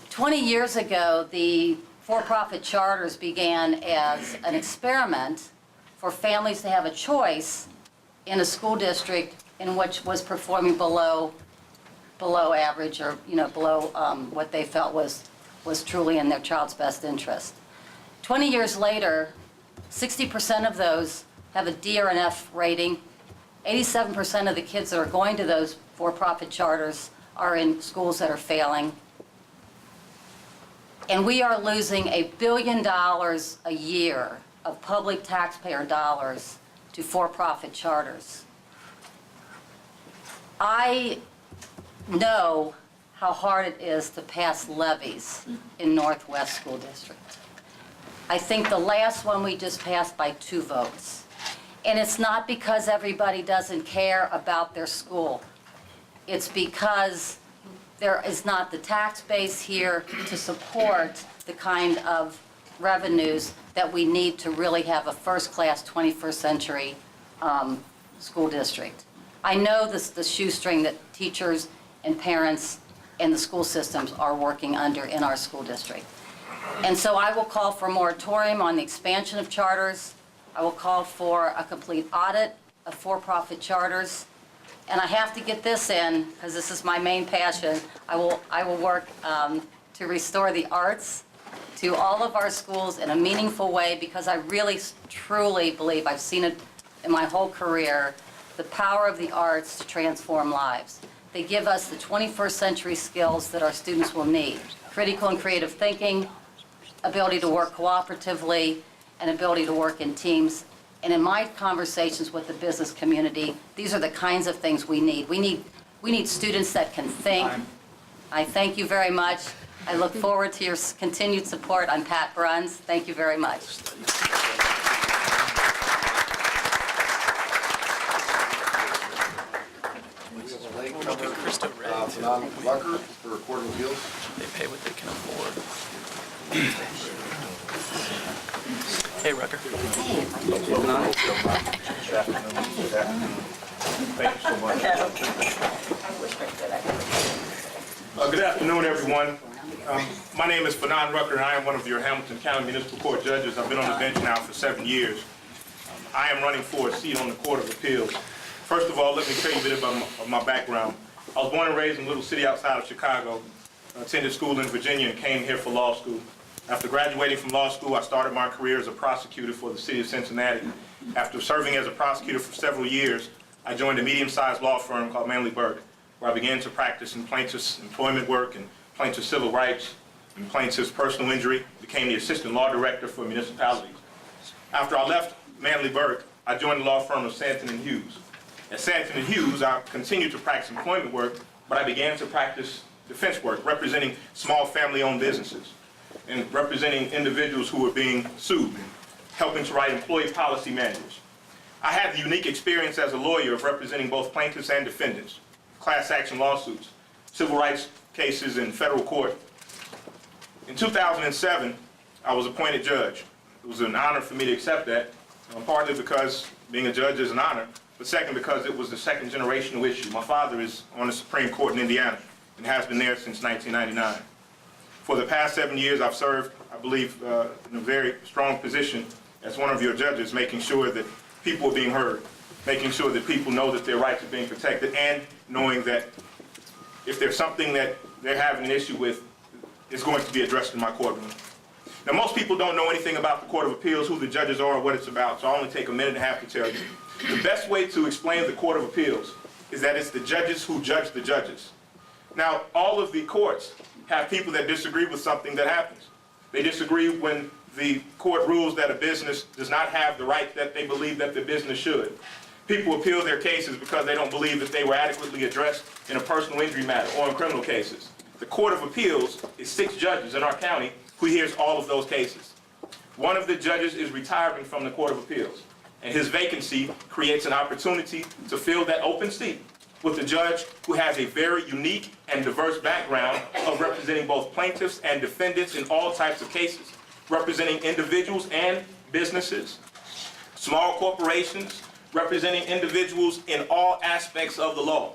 20 years ago, the for-profit charters began as an experiment for families to have a choice in a school district in which was performing below average, or below what they felt was truly in their child's best interest. 20 years later, 60% of those have a D or an F rating. 87% of the kids that are going to those for-profit charters are in schools that are failing. And we are losing $1 billion a year of public taxpayer dollars to for-profit charters. I know how hard it is to pass levies in Northwest School District. I think the last one we just passed by 2 votes. And it's not because everybody doesn't care about their school. It's because there is not the tax base here to support the kind of revenues that we need to really have a first-class 21st century school district. I know the shoestring that teachers and parents and the school systems are working under in our school district. And so I will call for a moratorium on the expansion of charters. I will call for a complete audit of for-profit charters. And I have to get this in, because this is my main passion. I will work to restore the arts to all of our schools in a meaningful way, because I really, truly believe, I've seen it in my whole career, the power of the arts to transform lives. They give us the 21st century skills that our students will need. Critical and creative thinking, ability to work cooperatively, and ability to work in teams. And in my conversations with the business community, these are the kinds of things we need. We need students that can think. I thank you very much. I look forward to your continued support. I'm Pat Bruns. Thank you very much. Fanon Rucker for Court of Appeals. They pay what they can afford. Hey, Rucker. Thank you so much. Good afternoon, everyone. My name is Fanon Rucker, and I am one of your Hamilton County Municipal Court judges. I've been on the bench now for 7 years. I am running for a seat on the Court of Appeals. First of all, let me tell you a bit about my background. I was born and raised in a little city outside of Chicago. I attended school in Virginia and came here for law school. After graduating from law school, I started my career as a prosecutor for the city of Cincinnati. After serving as a prosecutor for several years, I joined a medium-sized law firm called Manley Burke, where I began to practice in plaintiff's employment work and plaintiff's civil rights and plaintiff's personal injury, became the assistant law director for municipalities. After I left Manley Burke, I joined the law firm of Santon and Hughes. At Santon and Hughes, I continued to practice employment work, but I began to practice defense work, representing small family-owned businesses and representing individuals who were being sued, helping to write employee policy manuals. I had the unique experience as a lawyer of representing both plaintiffs and defendants, class action lawsuits, civil rights cases in federal court. In 2007, I was appointed judge. It was an honor for me to accept that, partly because being a judge is an honor, but second because it was the second generational issue. My father is on the Supreme Court in Indiana and has been there since 1999. For the past 7 years, I've served, I believe, in a very strong position as one of your judges, making sure that people are being heard, making sure that people know that their rights are being protected, and knowing that if there's something that they're having an issue with, it's going to be addressed in my courtroom. Now, most people don't know anything about the Court of Appeals, who the judges are, or what it's about, so I'll only take a minute and a half to tell you. The best way to explain the Court of Appeals is that it's the judges who judge the judges. Now, all of the courts have people that disagree with something that happens. They disagree when the court rules that a business does not have the right that they believe that the business should. People appeal their cases because they don't believe that they were adequately addressed in a personal injury matter or in criminal cases. The Court of Appeals is 6 judges in our county who hears all of those cases. One of the judges is retiring from the Court of Appeals, and his vacancy creates an opportunity to fill that open seat with a judge who has a very unique and diverse background of representing both plaintiffs and defendants in all types of cases, representing individuals and businesses, small corporations, representing individuals in all aspects of the law.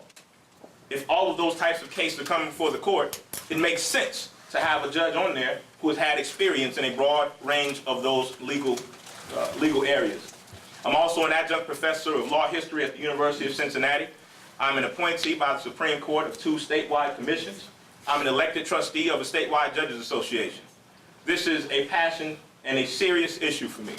If all of those types of cases are coming before the court, it makes sense to have a judge on there who has had experience in a broad range of those legal areas. I'm also an adjunct professor of law history at the University of Cincinnati. I'm an appointee by the Supreme Court of 2 statewide commissions. I'm an elected trustee of a statewide judges association. This is a passion and a serious issue for me.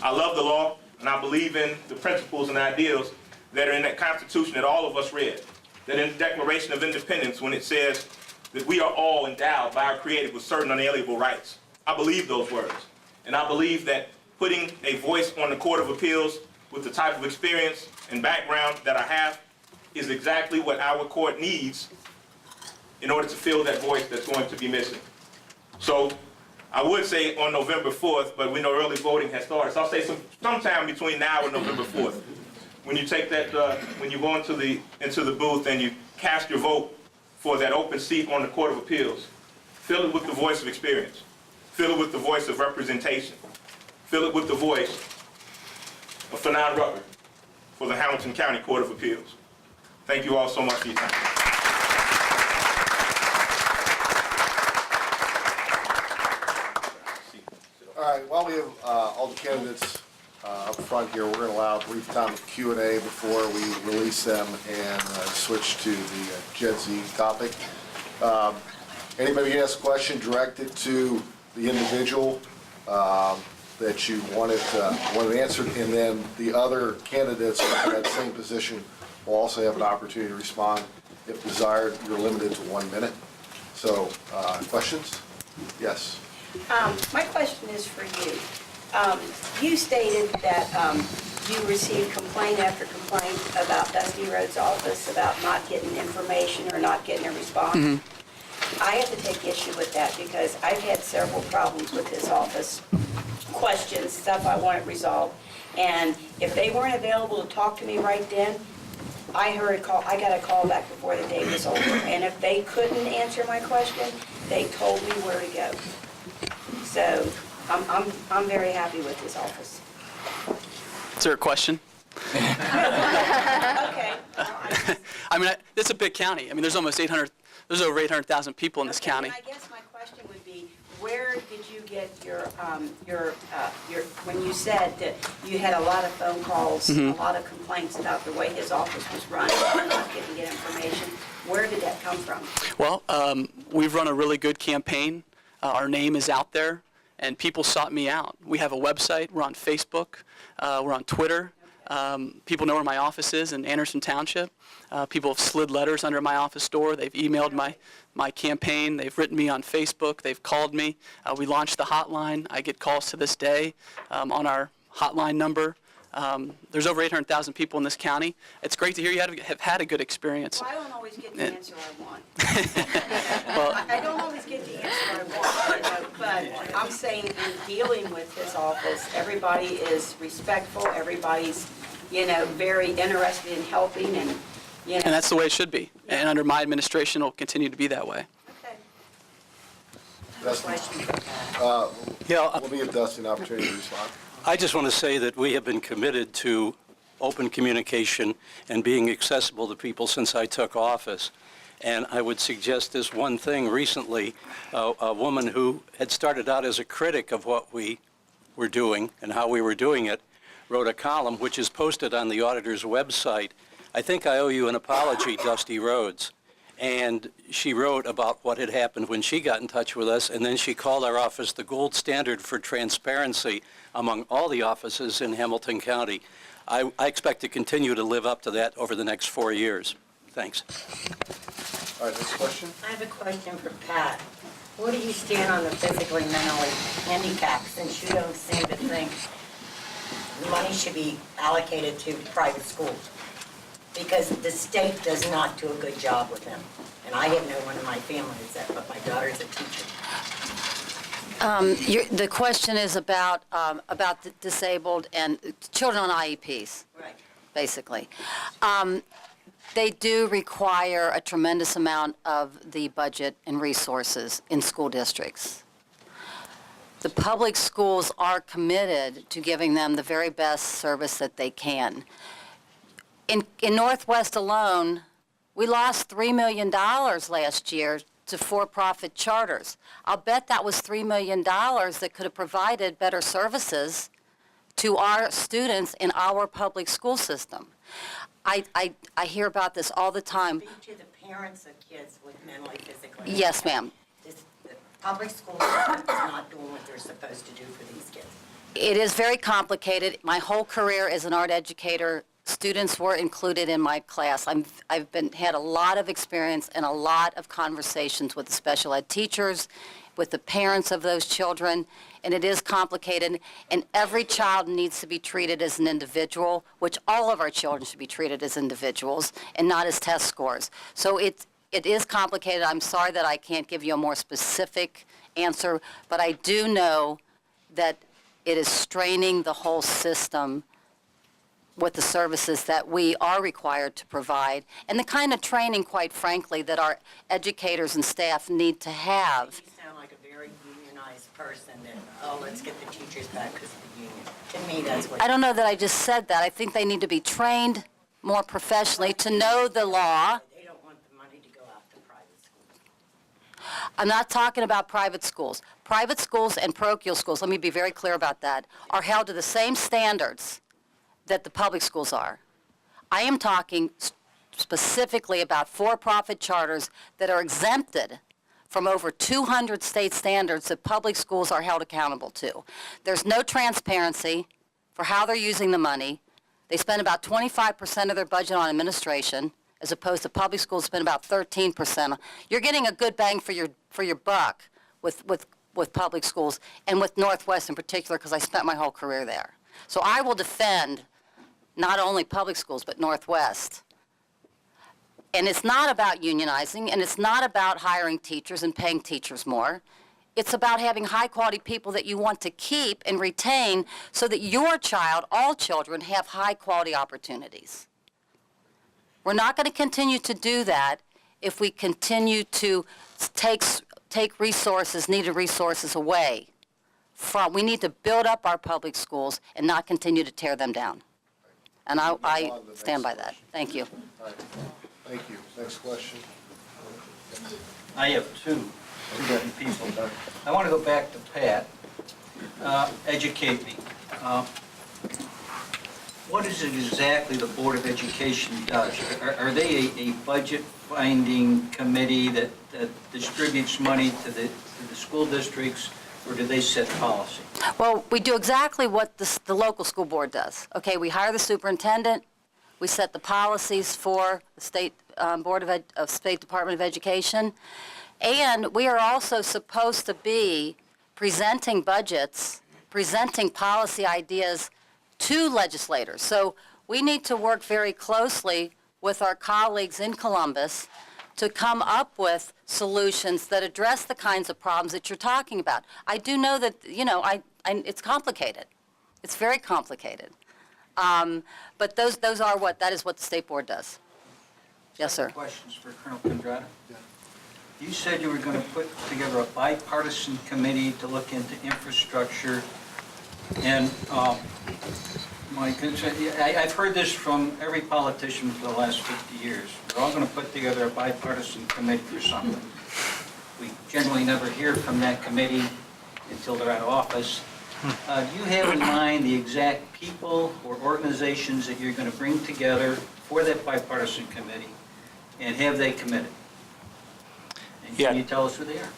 I love the law, and I believe in the principles and ideals that are in that Constitution that all of us read. That in the Declaration of Independence, when it says that we are all endowed by our Creator with certain unalienable rights. I believe those words. And I believe that putting a voice on the Court of Appeals with the type of experience and background that I have is exactly what our court needs in order to fill that voice that's going to be missing. So I would say on November 4th, but we know early voting has started. So I'll say sometime between now and November 4th. When you take that, when you go into the booth and you cast your vote for that open seat on the Court of Appeals, fill it with the voice of experience. Fill it with the voice of representation. Fill it with the voice of Fanon Rucker for the Hamilton County Court of Appeals. Thank you all so much for your time. All right, while we have all the candidates up front here, we're going to allow a brief time of Q&A before we release them and switch to the Gen Z topic. Anybody has a question directed to the individual that you wanted answered, and then the other candidates for that same position will also have an opportunity to respond. If desired, you're limited to 1 minute. So, questions? Yes. My question is for you. You stated that you received complaint after complaint about Dusty Rhodes' office about not getting information or not getting a response. I have to take issue with that because I've had several problems with his office, questions, stuff I wanted resolved. And if they weren't available to talk to me right then, I got a call back before the day was over. And if they couldn't answer my question, they told me where to go. So I'm very happy with his office. Is there a question? Okay. I mean, it's a big county. I mean, there's over 800,000 people in this county. I guess my question would be, where did you get your when you said that you had a lot of phone calls, a lot of complaints about the way his office was run, not getting information, where did that come from? Well, we've run a really good campaign. Our name is out there, and people sought me out. We have a website. We're on Facebook. We're on Twitter. People know where my office is in Anderson Township. People have slid letters under my office door. They've emailed my campaign. They've written me on Facebook. They've called me. We launched the hotline. I get calls to this day on our hotline number. There's over 800,000 people in this county. It's great to hear you have had a good experience. Well, I don't always get the answer I want. I don't always get the answer I want, but I'm saying in dealing with his office, everybody is respectful, everybody's, very interested in helping and, And that's the way it should be. And under my administration, it will continue to be that way. Okay. Dustin. We'll give Dustin an opportunity to respond. I just want to say that we have been committed to open communication and being accessible to people since I took office. And I would suggest this one thing. Recently, a woman who had started out as a critic of what we were doing and how we were doing it wrote a column which is posted on the auditor's website. I think I owe you an apology, Dusty Rhodes. And she wrote about what had happened when she got in touch with us, and then she called our office the gold standard for transparency among all the offices in Hamilton County. I expect to continue to live up to that over the next 4 years. Thanks. All right, next question. I have a question for Pat. Where do you stand on the physically and mentally handicapped, since you don't seem to think the money should be allocated to private schools? Because the state does not do a good job with them. And I have no one in my family is that, but my daughter's a teacher. The question is about the disabled and children on IEPs, Right. basically. They do require a tremendous amount of the budget and resources in school districts. The public schools are committed to giving them the very best service that they can. In Northwest alone, we lost $3 million last year to for-profit charters. I'll bet that was $3 million that could have provided better services to our students in our public school system. I hear about this all the time. Speak to the parents of kids with mentally, physically. Yes, ma'am. The public school system is not doing what they're supposed to do for these kids. It is very complicated. My whole career as an art educator, students were included in my class. I've had a lot of experience and a lot of conversations with the special ed teachers, with the parents of those children, and it is complicated. And every child needs to be treated as an individual, which all of our children should be treated as individuals and not as test scores. So it is complicated. I'm sorry that I can't give you a more specific answer, but I do know that it is straining the whole system with the services that we are required to provide, and the kind of training, quite frankly, that our educators and staff need to have. You sound like a very unionized person that, let's get the teachers back because of the union. To me, that's what... I don't know that I just said that. I think they need to be trained more professionally to know the law. They don't want the money to go out to private schools. I'm not talking about private schools. Private schools and parochial schools, let me be very clear about that, are held to the same standards that the public schools are. I am talking specifically about for-profit charters that are exempted from over 200 state standards that public schools are held accountable to. There's no transparency for how they're using the money. They spend about 25% of their budget on administration, as opposed to public schools spend about 13%. You're getting a good bang for your buck with public schools, and with Northwest in particular, because I spent my whole career there. So I will defend not only public schools, but Northwest. And it's not about unionizing, and it's not about hiring teachers and paying teachers more. It's about having high-quality people that you want to keep and retain so that your child, all children, have high-quality opportunities. We're not going to continue to do that if we continue to take resources, needed resources away from. We need to build up our public schools and not continue to tear them down. And I stand by that. Thank you. All right. Thank you. Next question. I have two different people, but I want to go back to Pat. Educate me. What is it exactly the Board of Education does? Are they a budget finding committee that distributes money to the school districts, or do they set policy? Well, we do exactly what the local school board does. Okay, we hire the superintendent, we set the policies for the State State Department of Education, and we are also supposed to be presenting budgets, presenting policy ideas to legislators. So we need to work very closely with our colleagues in Columbus to come up with solutions that address the kinds of problems that you're talking about. I do know that, it's complicated. It's very complicated. But that is what the State Board does. Yes, sir. Questions for Colonel Kondrata? Yeah. You said you were going to put together a bipartisan committee to look into infrastructure, and my concern, I've heard this from every politician for the last 50 years. They're all going to put together a bipartisan committee for something. We generally never hear from that committee until they're out of office. Do you have in mind the exact people or organizations that you're going to bring together for that bipartisan committee, and have they committed? And can you tell us who they are?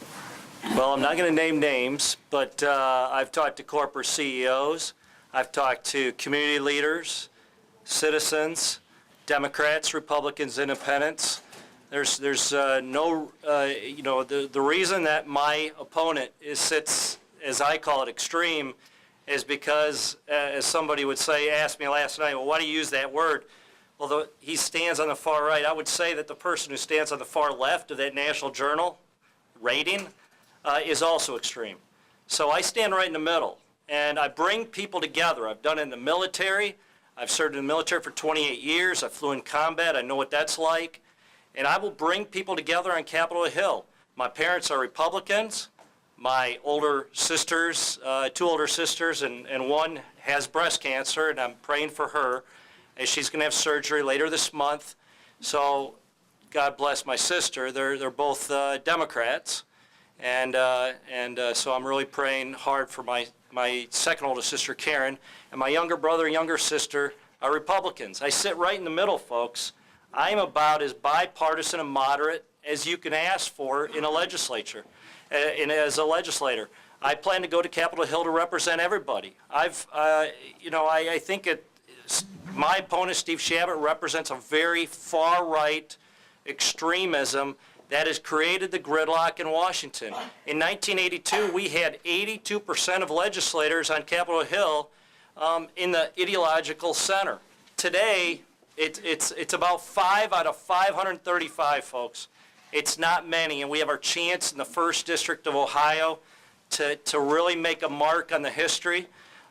Well, I'm not going to name names, but I've talked to corporate CEOs. I've talked to community leaders, citizens, Democrats, Republicans, Independents. There's no, the reason that my opponent sits, as I call it, extreme, is because, as somebody would say, asked me last night, well, why do you use that word? Well, he stands on the far right. I would say that the person who stands on the far left of that National Journal rating is also extreme. So I stand right in the middle, and I bring people together. I've done it in the military. I've served in the military for 28 years. I flew in combat. I know what that's like. And I will bring people together on Capitol Hill. My parents are Republicans. My older sisters, two older sisters, and one has breast cancer, and I'm praying for her, as she's going to have surgery later this month. So God bless my sister. They're both Democrats. And so I'm really praying hard for my second oldest sister, Karen, and my younger brother and younger sister are Republicans. I sit right in the middle, folks. I'm about as bipartisan and moderate as you can ask for in a legislature, as a legislator. I plan to go to Capitol Hill to represent everybody. I think my opponent, Steve Chabot, represents a very far-right extremism that has created the gridlock in Washington. In 1982, we had 82% of legislators on Capitol Hill in the ideological center. Today, it's about 5 out of 535, folks. It's not many, and we have our chance in the 1st District of Ohio to really make a mark on the history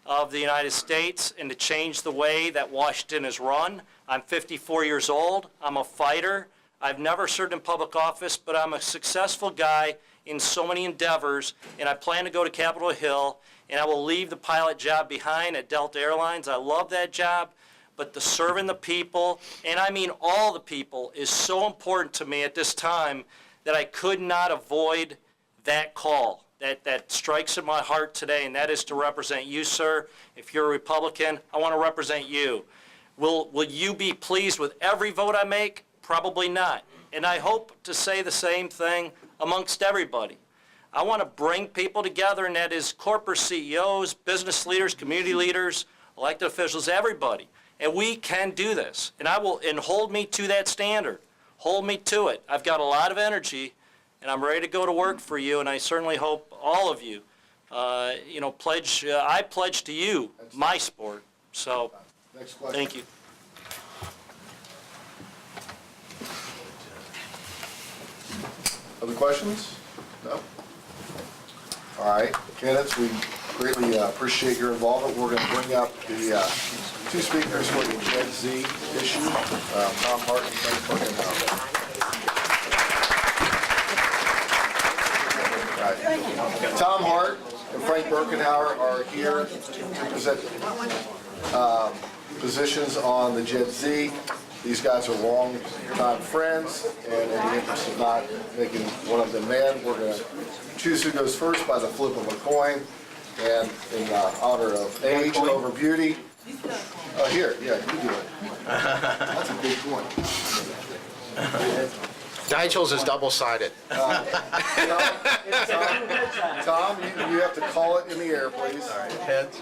of the United States and to change the way that Washington is run. I'm 54 years old. I'm a fighter. I've never served in public office, but I'm a successful guy in so many endeavors, and I plan to go to Capitol Hill, and I will leave the pilot job behind at Delta Airlines. I love that job, but the serving the people, and I mean all the people, is so important to me at this time that I could not avoid that call that strikes in my heart today, and that is to represent you, sir. If you're a Republican, I want to represent you. Will you be pleased with every vote I make? Probably not. And I hope to say the same thing amongst everybody. I want to bring people together, and that is corporate CEOs, business leaders, community leaders, elected officials, everybody. And we can do this. And hold me to that standard. Hold me to it. I've got a lot of energy, and I'm ready to go to work for you, and I certainly hope all of you, I pledge to you my support. So, Next question. thank you. Other questions? No? All right, candidates, we greatly appreciate your involvement. We're going to bring up the two speakers for the Gen Z issue, Tom Hart and Frank Birkenhour. Right. Tom Hart and Frank Birkenhour are here to present positions on the Gen Z. These guys are long-time friends, and in the interest of not making one of them mad, we're going to choose who goes first by the flip of a coin. And in honor of age over beauty, here, yeah, you do it. That's a big coin. Nigel's is double-sided. Tom, you have to call it in the air, please. All right, heads.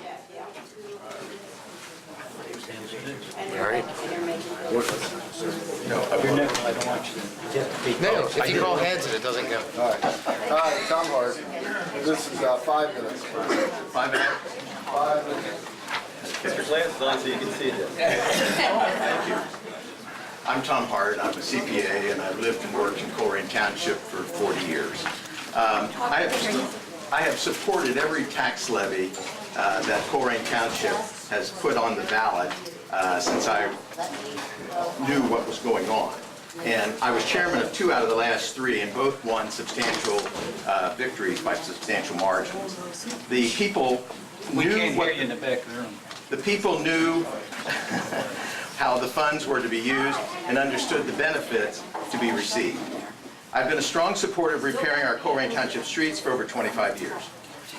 All right. No, If you call heads and it doesn't go. All right, Tom Hart, this is 5 minutes. 5 minutes? 5 minutes. Get your glasses on so you can see it. Thank you. I'm Tom Hart. I'm a CPA, and I've lived and worked in Colerain Township for 40 years. I have supported every tax levy that Colerain Township has put on the ballot since I knew what was going on. And I was chairman of 2 out of the last 3, and both won substantial victories by substantial margins. The people We knew can't what hear you in the back of the room. the people knew how the funds were to be used and understood the benefits to be received. I've been a strong supporter of repairing our Colerain Township streets for over 25 years.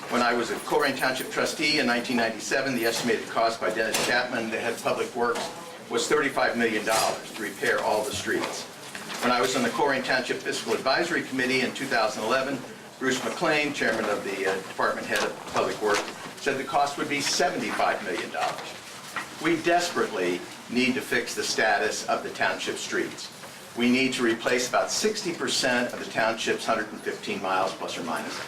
When I was a Colerain Township trustee in 1997, the estimated cost by Dennis Chapman, the head of Public Works, was $35 million to repair all the streets. When I was on the Colerain Township Fiscal Advisory Committee in 2011, Bruce McLean, chairman of the department head of Public Works, said the cost would be $75 million. We desperately need to fix the status of the township streets. We need to replace about 60% of the township's 115 miles plus or minus.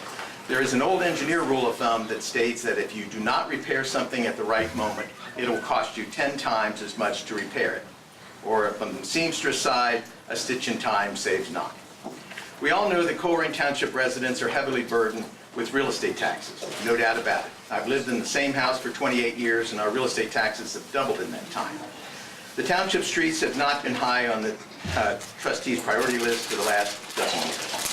There is an old engineer rule of thumb that states that if you do not repair something at the right moment, it'll cost you 10 times as much to repair it. Or from the seamstress side, a stitch in time saves 9. We all know that Colerain Township residents are heavily burdened with real estate taxes, no doubt about it. I've lived in the same house for 28 years, and our real estate taxes have doubled in that time. The township streets have not been high on the trustees' priority list for the last dozen years.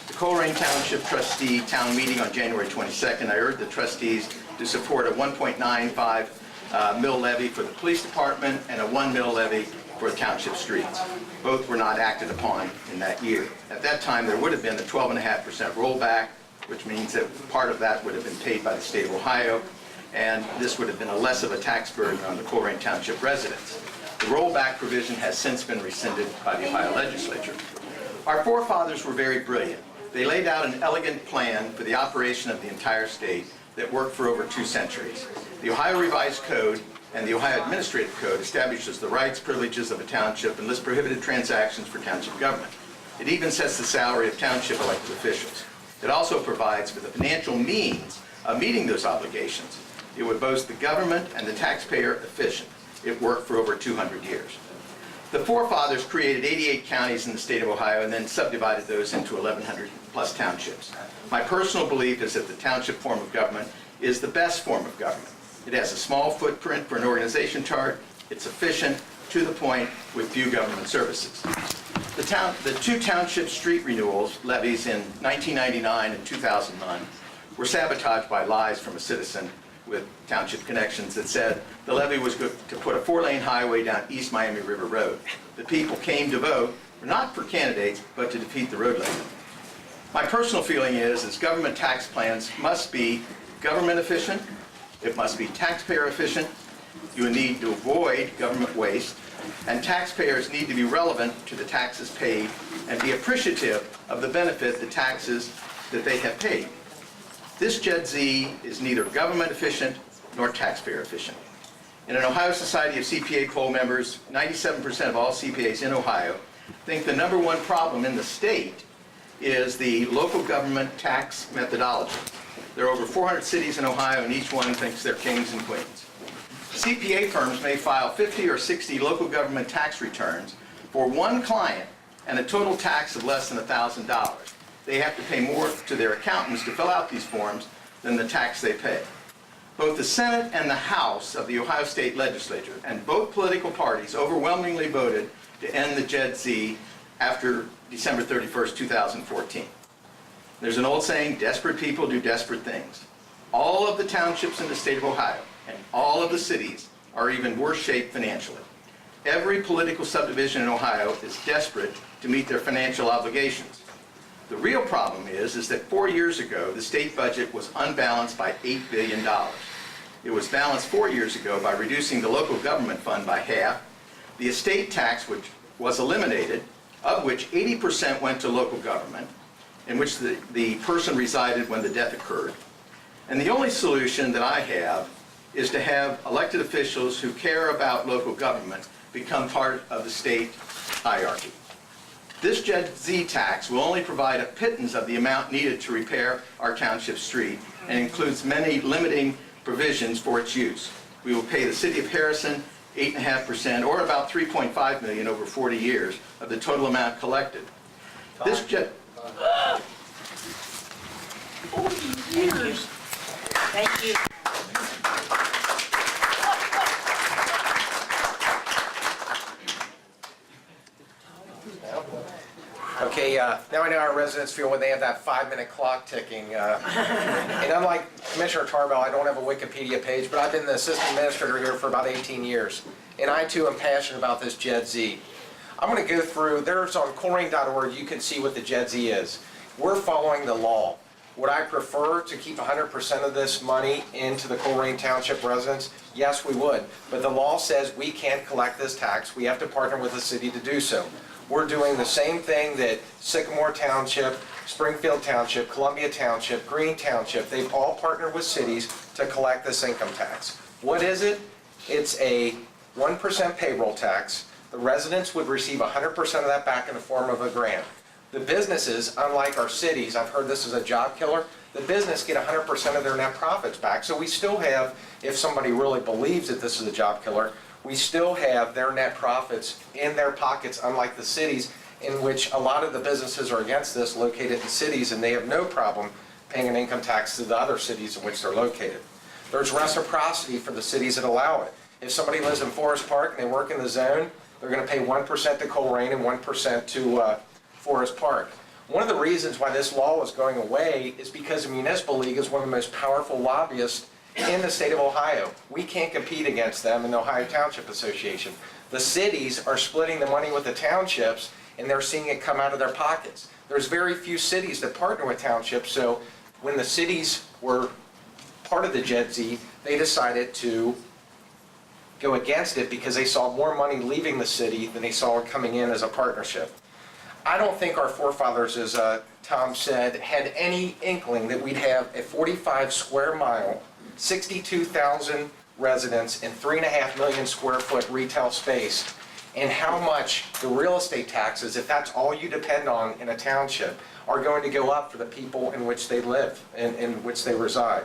The Colerain Township Trustee Town Meeting on January 22nd, I urged the trustees to support a 1.95 mill levy for the police department and a 1 mill levy for the township streets. Both were not acted upon in that year. At that time, there would have been a 12.5% rollback, which means that part of that would have been paid by the state of Ohio, and this would have been less of a tax burden on the Colerain Township residents. The rollback provision has since been rescinded by the Ohio legislature. Our forefathers were very brilliant. They laid out an elegant plan for the operation of the entire state that worked for over 2 centuries. The Ohio Revised Code and the Ohio Administrative Code establishes the rights, privileges of a township and lists prohibited transactions for township government. It even sets the salary of township elected officials. It also provides for the financial means of meeting those obligations. It would boast the government and the taxpayer efficient. It worked for over 200 years. The forefathers created 88 counties in the state of Ohio and then subdivided those into 1,100 plus townships. My personal belief is that the township form of government is the best form of government. It has a small footprint for an organization chart. It's efficient, to the point, with few government services. The 2 township street renewals levies in 1999 and 2009 were sabotaged by lies from a citizen with township connections that said the levy was good to put a 4-lane highway down East Miami River Road. The people came to vote, not for candidates, but to defeat the road levy. My personal feeling is government tax plans must be government efficient, it must be taxpayer efficient, you need to avoid government waste, and taxpayers need to be relevant to the taxes paid and be appreciative of the benefit, the taxes that they have paid. This JED-Z is neither government efficient nor taxpayer efficient. In an Ohio Society of CPA poll members, 97% of all CPAs in Ohio think the #1 problem in the state is the local government tax methodology. There are over 400 cities in Ohio, and each one thinks they're kings and queens. CPA firms may file 50 or 60 local government tax returns for one client and a total tax of less than $1,000. They have to pay more to their accountants to fill out these forms than the tax they pay. Both the Senate and the House of the Ohio State Legislature and both political parties overwhelmingly voted to end the JED-Z after December 31st, 2014. There's an old saying, desperate people do desperate things. All of the townships in the state of Ohio and all of the cities are even worse shape financially. Every political subdivision in Ohio is desperate to meet their financial obligations. The real problem is that 4 years ago, the state budget was unbalanced by $8 billion. It was balanced 4 years ago by reducing the local government fund by half, the estate tax, which was eliminated, of which 80% went to local government, in which the person resided when the death occurred. And the only solution that I have is to have elected officials who care about local government become part of the state hierarchy. This JED-Z tax will only provide a pittance of the amount needed to repair our township street and includes many limiting provisions for its use. We will pay the city of Harrison 8.5%, or about $3.5 million over 40 years of the total amount collected. This JED... 40 years. Thank you. Okay, now I know our residents feel when they have that 5-minute clock ticking. And unlike Commissioner Tarbell, I don't have a Wikipedia page, but I've been the assistant administrator here for about 18 years. And I too am passionate about this JED-Z. I'm going to go through, there's on Colerain.org, you can see what the JED-Z is. We're following the law. Would I prefer to keep 100% of this money into the Colerain Township residents? Yes, we would. But the law says we can't collect this tax. We have to partner with the city to do so. We're doing the same thing that Sycamore Township, Springfield Township, Columbia Township, Greene Township, they've all partnered with cities to collect this income tax. What is it? It's a 1% payroll tax. The residents would receive 100% of that back in the form of a grant. The businesses, unlike our cities, I've heard this is a job killer, the business get 100% of their net profits back. So we still have, if somebody really believes that this is a job killer, we still have their net profits in their pockets, unlike the cities, in which a lot of the businesses are against this, located in cities, and they have no problem paying an income tax to the other cities in which they're located. There's reciprocity for the cities that allow it. If somebody lives in Forest Park and they work in the zone, they're going to pay 1% to Colerain and 1% to Forest Park. One of the reasons why this law was going away is because the Municipal League is one of the most powerful lobbyists in the state of Ohio. We can't compete against them in the Ohio Township Association. The cities are splitting the money with the townships, and they're seeing it come out of their pockets. There's very few cities that partner with townships, so when the cities were part of the JED-Z, they decided to go against it because they saw more money leaving the city than they saw coming in as a partnership. I don't think our forefathers, as Tom said, had any inkling that we'd have a 45 square mile, 62,000 residents and 3.5 million square foot retail space, and how much the real estate taxes, if that's all you depend on in a township, are going to go up for the people in which they live and in which they reside.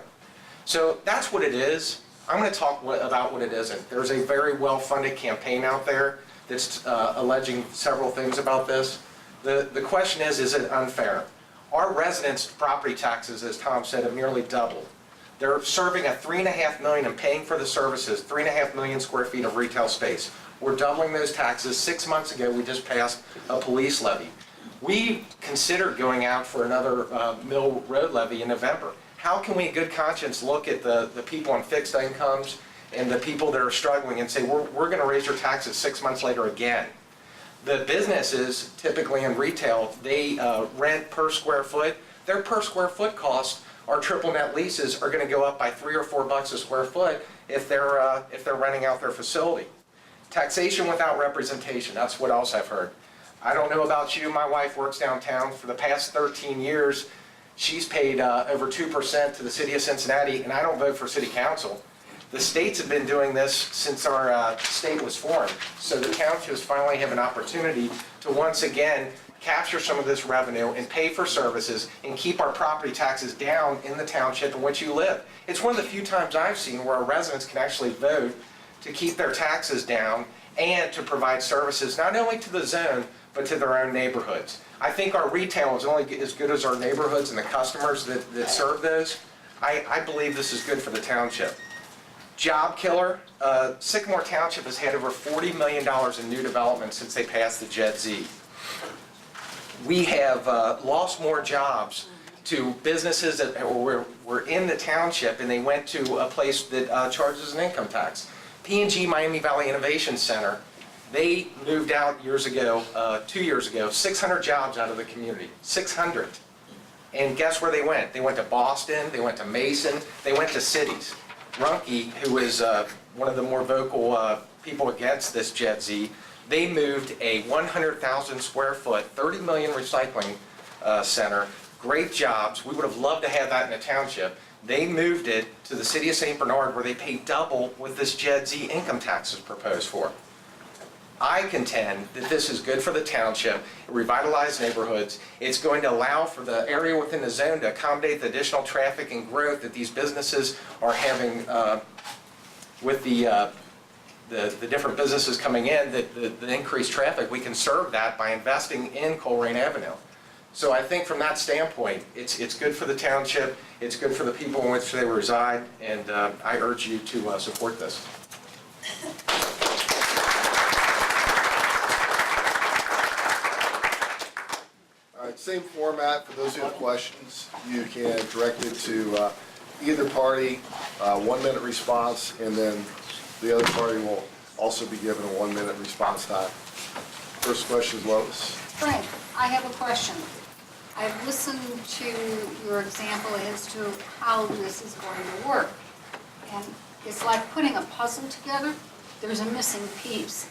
So that's what it is. I'm going to talk about what it isn't. There's a very well-funded campaign out there that's alleging several things about this. The question is it unfair? Our residents' property taxes, as Tom said, have nearly doubled. They're serving at $3.5 million and paying for the services, 3.5 million square feet of retail space. We're doubling those taxes. 6 months ago, we just passed a police levy. We considered going out for another Mill Road levy in November. How can we in good conscience look at the people on fixed incomes and the people that are struggling and say, we're going to raise your taxes 6 months later again? The businesses, typically in retail, they rent per square foot. Their per square foot costs, our triple net leases, are going to go up by $3 or $4 a square foot if they're renting out their facility. Taxation without representation, that's what else I've heard. I don't know about you, my wife works downtown. For the past 13 years, she's paid over 2% to the city of Cincinnati, and I don't vote for city council. The states have been doing this since our state was formed. So the townships finally have an opportunity to once again capture some of this revenue and pay for services and keep our property taxes down in the township in which you live. It's one of the few times I've seen where our residents can actually vote to keep their taxes down and to provide services not only to the zone, but to their own neighborhoods. I think our retail is only as good as our neighborhoods and the customers that serve those. I believe this is good for the township. Job killer, Sycamore Township has had over $40 million in new development since they passed the Jed Z. We have lost more jobs to businesses that were in the township and they went to a place that charges an income tax. P&G Miami Valley Innovation Center, they moved out years ago, 2 years ago, 600 jobs out of the community, 600. And guess where they went? They went to Boston, they went to Mason, they went to cities. Runkey, who is one of the more vocal people against this Jed Z, they moved a 100,000 square foot, 30 million recycling center. Great jobs. We would have loved to have that in the township. They moved it to the city of St. Bernard where they pay double what this Jed Z income tax is proposed for. I contend that this is good for the township, revitalize neighborhoods. It's going to allow for the area within the zone to accommodate the additional traffic and growth that these businesses are having with the different businesses coming in, the increased traffic. We can serve that by investing in Colerain Avenue. So I think from that standpoint, it's good for the township, it's good for the people in which they reside, and I urge you to support this. All right, same format. For those who have questions, you can direct it to either party, 1 minute response, and then the other party will also be given a 1 minute response time. First question is Lois. Frank, I have a question. I've listened to your example as to how this is going to work. And it's like putting a puzzle together. There's a missing piece.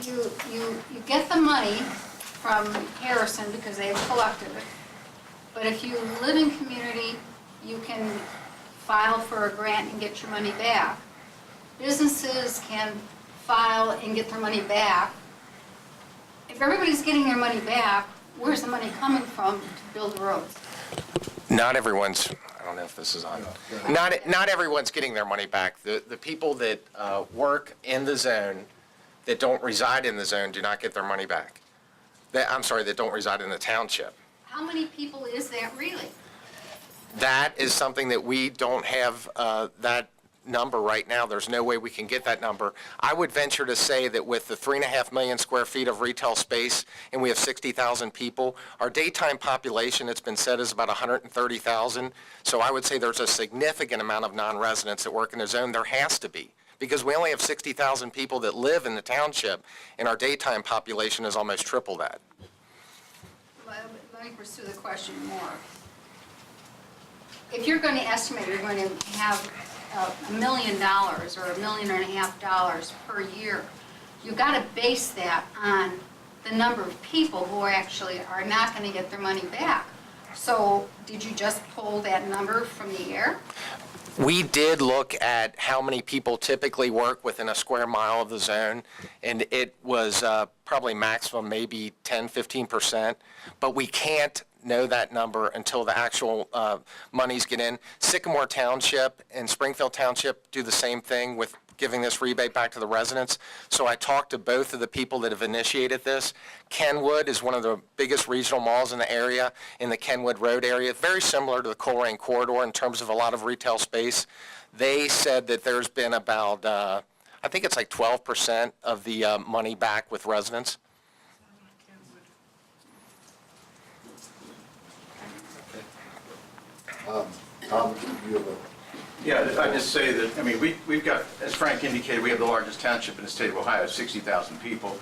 You get the money from Harrison because they've collected it. But if you live in community, you can file for a grant and get your money back. Businesses can file and get their money back. If everybody's getting their money back, where's the money coming from to build roads? Not everyone's, I don't know if this is on. Not everyone's getting their money back. The people that work in the zone that don't reside in the zone do not get their money back. That don't reside in the township. How many people is that really? That is something that we don't have that number right now. There's no way we can get that number. I would venture to say that with the 3.5 million square feet of retail space and we have 60,000 people, our daytime population, it's been said, is about 130,000. So I would say there's a significant amount of non-residents that work in the zone. There has to be, because we only have 60,000 people that live in the township, and our daytime population is almost triple that. Let me pursue the question more. If you're going to estimate you're going to have $1 million or $1.5 million per year, you've got to base that on the number of people who actually are not going to get their money back. So did you just pull that number from the air? We did look at how many people typically work within a square mile of the zone, and it was probably maximum maybe 10-15%, but we can't know that number until the actual monies get in. Sycamore Township and Springfield Township do the same thing with giving this rebate back to the residents. So I talked to both of the people that have initiated this. Kenwood is one of the biggest regional malls in the area, in the Kenwood Road area, very similar to the Colerain corridor in terms of a lot of retail space. They said that there's been about, I think it's like 12% of the money back with residents. Tom, you have a... Yeah, I just say that, I mean, we've got, as Frank indicated, we have the largest township in the state of Ohio, 60,000 people.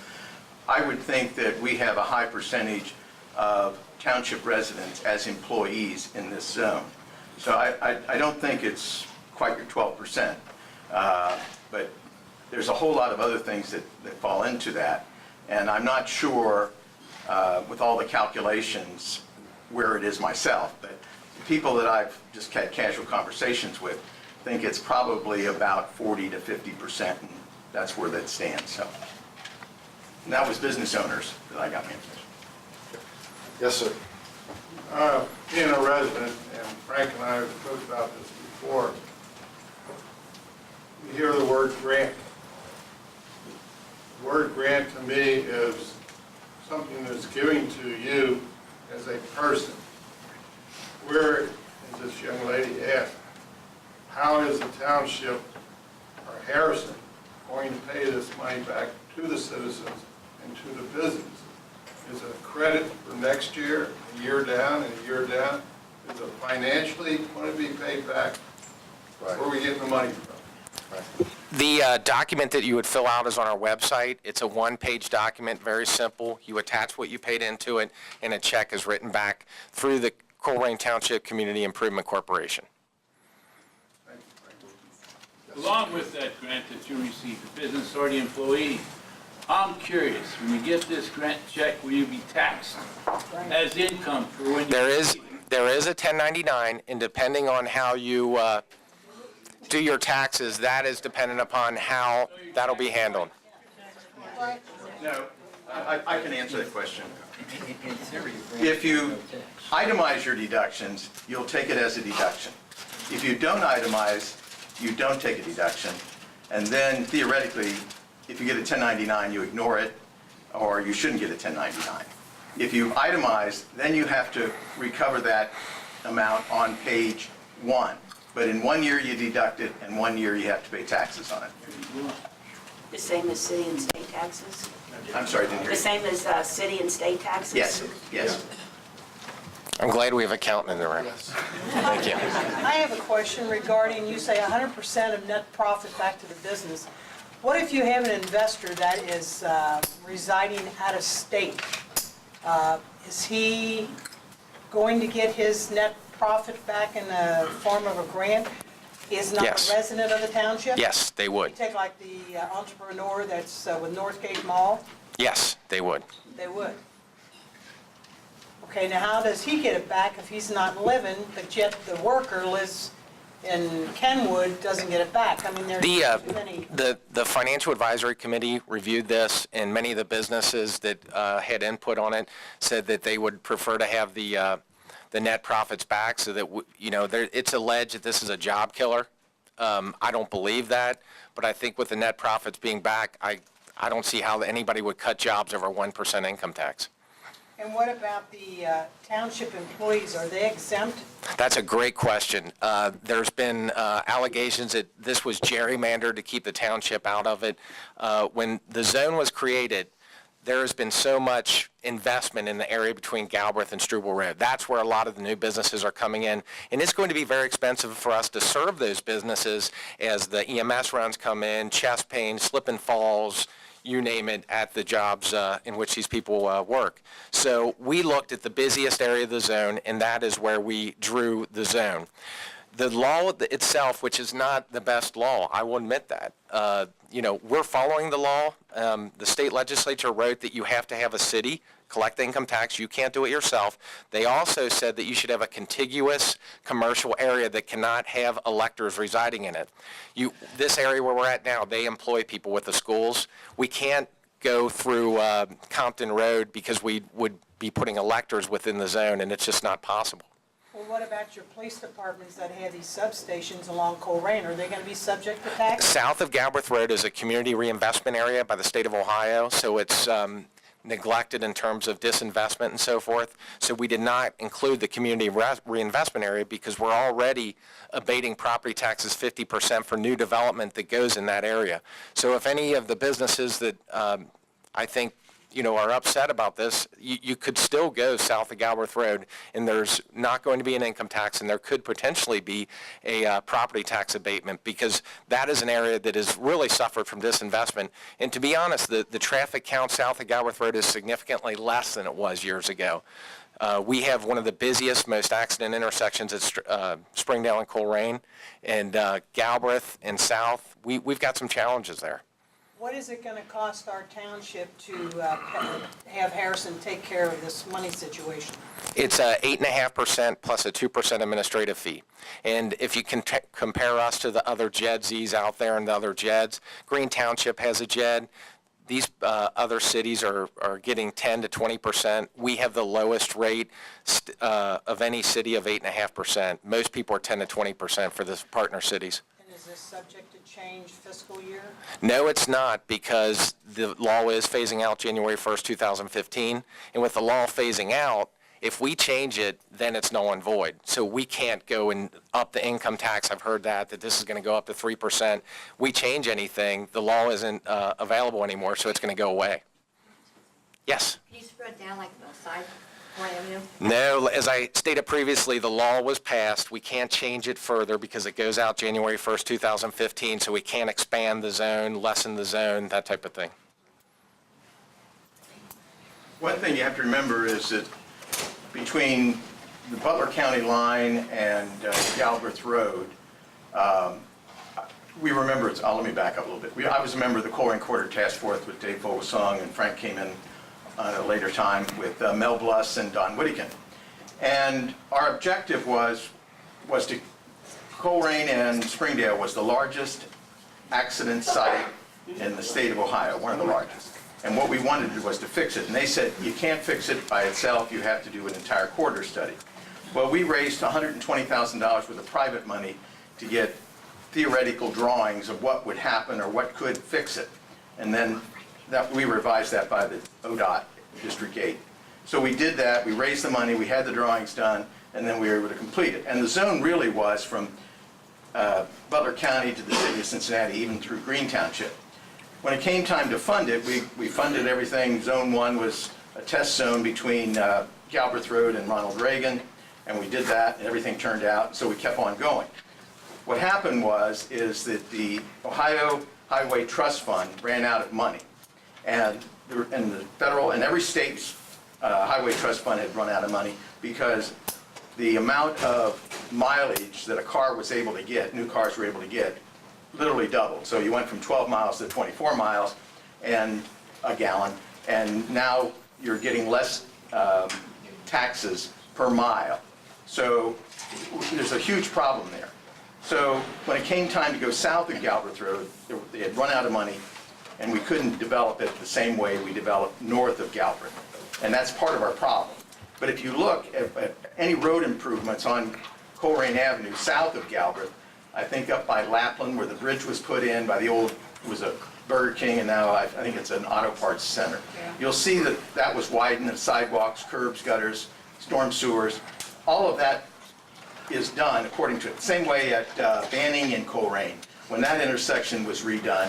I would think that we have a high percentage of township residents as employees in this zone. So I don't think it's quite your 12%. But there's a whole lot of other things that fall into that. And I'm not sure with all the calculations where it is myself, but the people that I've just had casual conversations with think it's probably about 40 to 50%, and that's where that stands. So, and that was business owners that I got the information. Yes, sir. Being a resident, and Frank and I have talked about this before, you hear the word grant. The word grant to me is something that's given to you as a person. Where, as this young lady asked, how is the township or Harrison going to pay this money back to the citizens and to the business? Is it a credit for next year, a year down and a year down? Is it financially going to be paid back? Where are we getting the money from? The document that you would fill out is on our website. It's a one-page document, very simple. You attach what you paid into it, and a check is written back through the Colerain Township Community Improvement Corporation. Along with that grant that you received, the business or the employee, I'm curious, when you get this grant check, will you be taxed as income for when you... There is a 1099, and depending on how you do your taxes, that is dependent upon how that'll be handled. No, I can answer that question. If you itemize your deductions, you'll take it as a deduction. If you don't itemize, you don't take a deduction. And then theoretically, if you get a 1099, you ignore it, or you shouldn't get a 1099. If you itemize, then you have to recover that amount on page 1. But in 1 year you deduct it, and 1 year you have to pay taxes on it. The same as city and state taxes? I'm sorry, I didn't hear The you. same as city and state taxes? Yes, yes. I'm glad we have an accountant in the room. Thank you. I have a question regarding, you say 100% of net profit back to the business. What if you have an investor that is residing out of state? Is he going to get his net profit back in the form of a grant? Is not Yes. a resident of the township? Yes, they would. You take like the entrepreneur that's with Northgate Mall, Yes, they would. they would. Okay, now how does he get it back if he's not living, but yet the worker lives in Kenwood, doesn't get it back? I mean, there's too many. The Financial Advisory Committee reviewed this, and many of the businesses that had input on it said that they would prefer to have the net profits back, so that, it's alleged that this is a job killer. I don't believe that, but I think with the net profits being back, I don't see how anybody would cut jobs over 1% income tax. And what about the township employees? Are they exempt? That's a great question. There's been allegations that this was gerrymandered to keep the township out of it. When the zone was created, there has been so much investment in the area between Galbraith and Struble Road. That's where a lot of the new businesses are coming in. And it's going to be very expensive for us to serve those businesses as the EMS runs come in, chest pain, slip and falls, you name it, at the jobs in which these people work. So we looked at the busiest area of the zone, and that is where we drew the zone. The law itself, which is not the best law, I will admit that. We're following the law. The state legislature wrote that you have to have a city collect income tax. You can't do it yourself. They also said that you should have a contiguous commercial area that cannot have electors residing in it. This area where we're at now, they employ people with the schools. We can't go through Compton Road because we would be putting electors within the zone, and it's just not possible. Well, what about your police departments that have these substations along Colerain? Are they going to be subject to tax? South of Galbraith Road is a community reinvestment area by the state of Ohio, so it's neglected in terms of disinvestment and so forth. So we did not include the community reinvestment area because we're already abating property taxes 50% for new development that goes in that area. So if any of the businesses that I think are upset about this, you could still go south of Galbraith Road, and there's not going to be an income tax, and there could potentially be a property tax abatement, because that is an area that has really suffered from disinvestment. And to be honest, the traffic count south of Galbraith Road is significantly less than it was years ago. We have one of the busiest, most accident intersections at Springdale and Colerain, and Galbraith and South. We've got some challenges there. What is it going to cost our township to have Harrison take care of this money situation? It's 8.5% plus a 2% administrative fee. And if you can compare us to the other JEDZs out there and the other JEDs, Green Township has a JED. These other cities are getting 10 to 20%. We have the lowest rate of any city of 8.5%. Most people are 10 to 20% for the partner cities. And is this subject to change fiscal year? No, it's not, because the law is phasing out January 1st, 2015. And with the law phasing out, if we change it, then it's null and void. So we can't go and up the income tax. I've heard that this is going to go up to 3%. We change anything, the law isn't available anymore, so it's going to go away. Yes? Can you spread down like the side point of view? No, as I stated previously, the law was passed. We can't change it further because it goes out January 1st, 2015, so we can't expand the zone, lessen the zone, that type of thing. One thing you have to remember is that between the Butler County line and Galbraith Road, we remember it's, let me back up a little bit. I was a member of the Colerain Quarter Task Force with Dave Vogelsong, and Frank came in at a later time with Mel Bluss and Don Whittigan. And our objective was to, Colerain and Springdale was the largest accident site in the state of Ohio, one of the largest. And what we wanted was to fix it. And they said, you can't fix it by itself, you have to do an entire quarter study. Well, we raised $120,000 worth of private money to get theoretical drawings of what would happen or what could fix it. And then we revised that by the ODOT District 8. So we did that, we raised the money, we had the drawings done, and then we were able to complete it. And the zone really was from Butler County to the city of Cincinnati, even through Green Township. When it came time to fund it, we funded everything. Zone 1 was a test zone between Galbraith Road and Ronald Reagan, and we did that, and everything turned out, so we kept on going. What happened is that the Ohio Highway Trust Fund ran out of money, and the federal and every state's Highway Trust Fund had run out of money because the amount of mileage that a car was able to get, new cars were able to get, literally doubled. So you went from 12 miles to 24 miles and a gallon, and now you're getting less taxes per mile. So there's a huge problem there. So when it came time to go south of Galbraith Road, they had run out of money, and we couldn't develop it the same way we developed north of Galbraith. And that's part of our problem. But if you look at any road improvements on Colerain Avenue south of Galbraith, I think up by Lapland where the bridge was put in by the old, it was a Burger King, and now I think it's an auto parts center. You'll see that that was widened, the sidewalks, curbs, gutters, storm sewers. All of that is done according to it. Same way at Banning and Colerain. When that intersection was redone,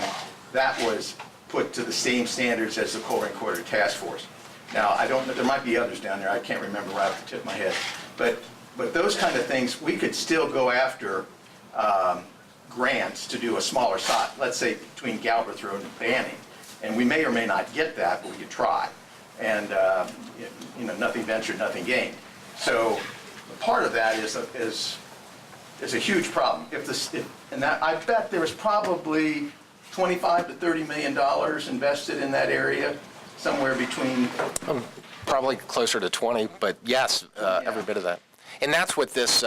that was put to the same standards as the Colerain Quarter Task Force. Now, I don't know, there might be others down there, I can't remember right off the tip of my head. But those kind of things, we could still go after grants to do a smaller site, let's say between Galbraith Road and Banning. And we may or may not get that, but we could try. And nothing ventured, nothing gained. So part of that is a huge problem. I bet there was probably $25 to $30 million invested in that area, somewhere between. Probably closer to 20, but yes, every bit of that. And that's what this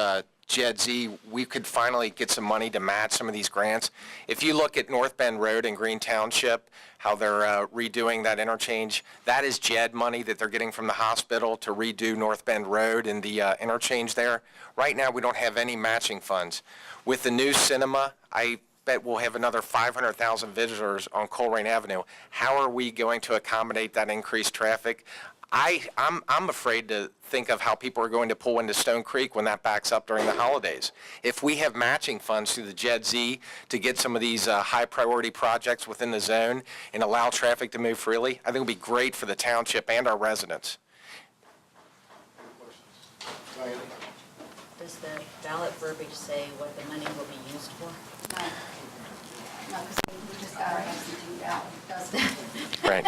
JEDZ, we could finally get some money to match some of these grants. If you look at North Bend Road in Green Township, how they're redoing that interchange, that is JED money that they're getting from the hospital to redo North Bend Road and the interchange there. Right now, we don't have any matching funds. With the new cinema, I bet we'll have another 500,000 visitors on Colerain Avenue. How are we going to accommodate that increased traffic? I'm afraid to think of how people are going to pull into Stone Creek when that backs up during the holidays. If we have matching funds through the JED-Z to get some of these high priority projects within the zone and allow traffic to move freely, I think it would be great for the township and our residents. Does the ballot verbiage say what the money will be used for? No. No, because we just got our absentee ballot, doesn't it? Right.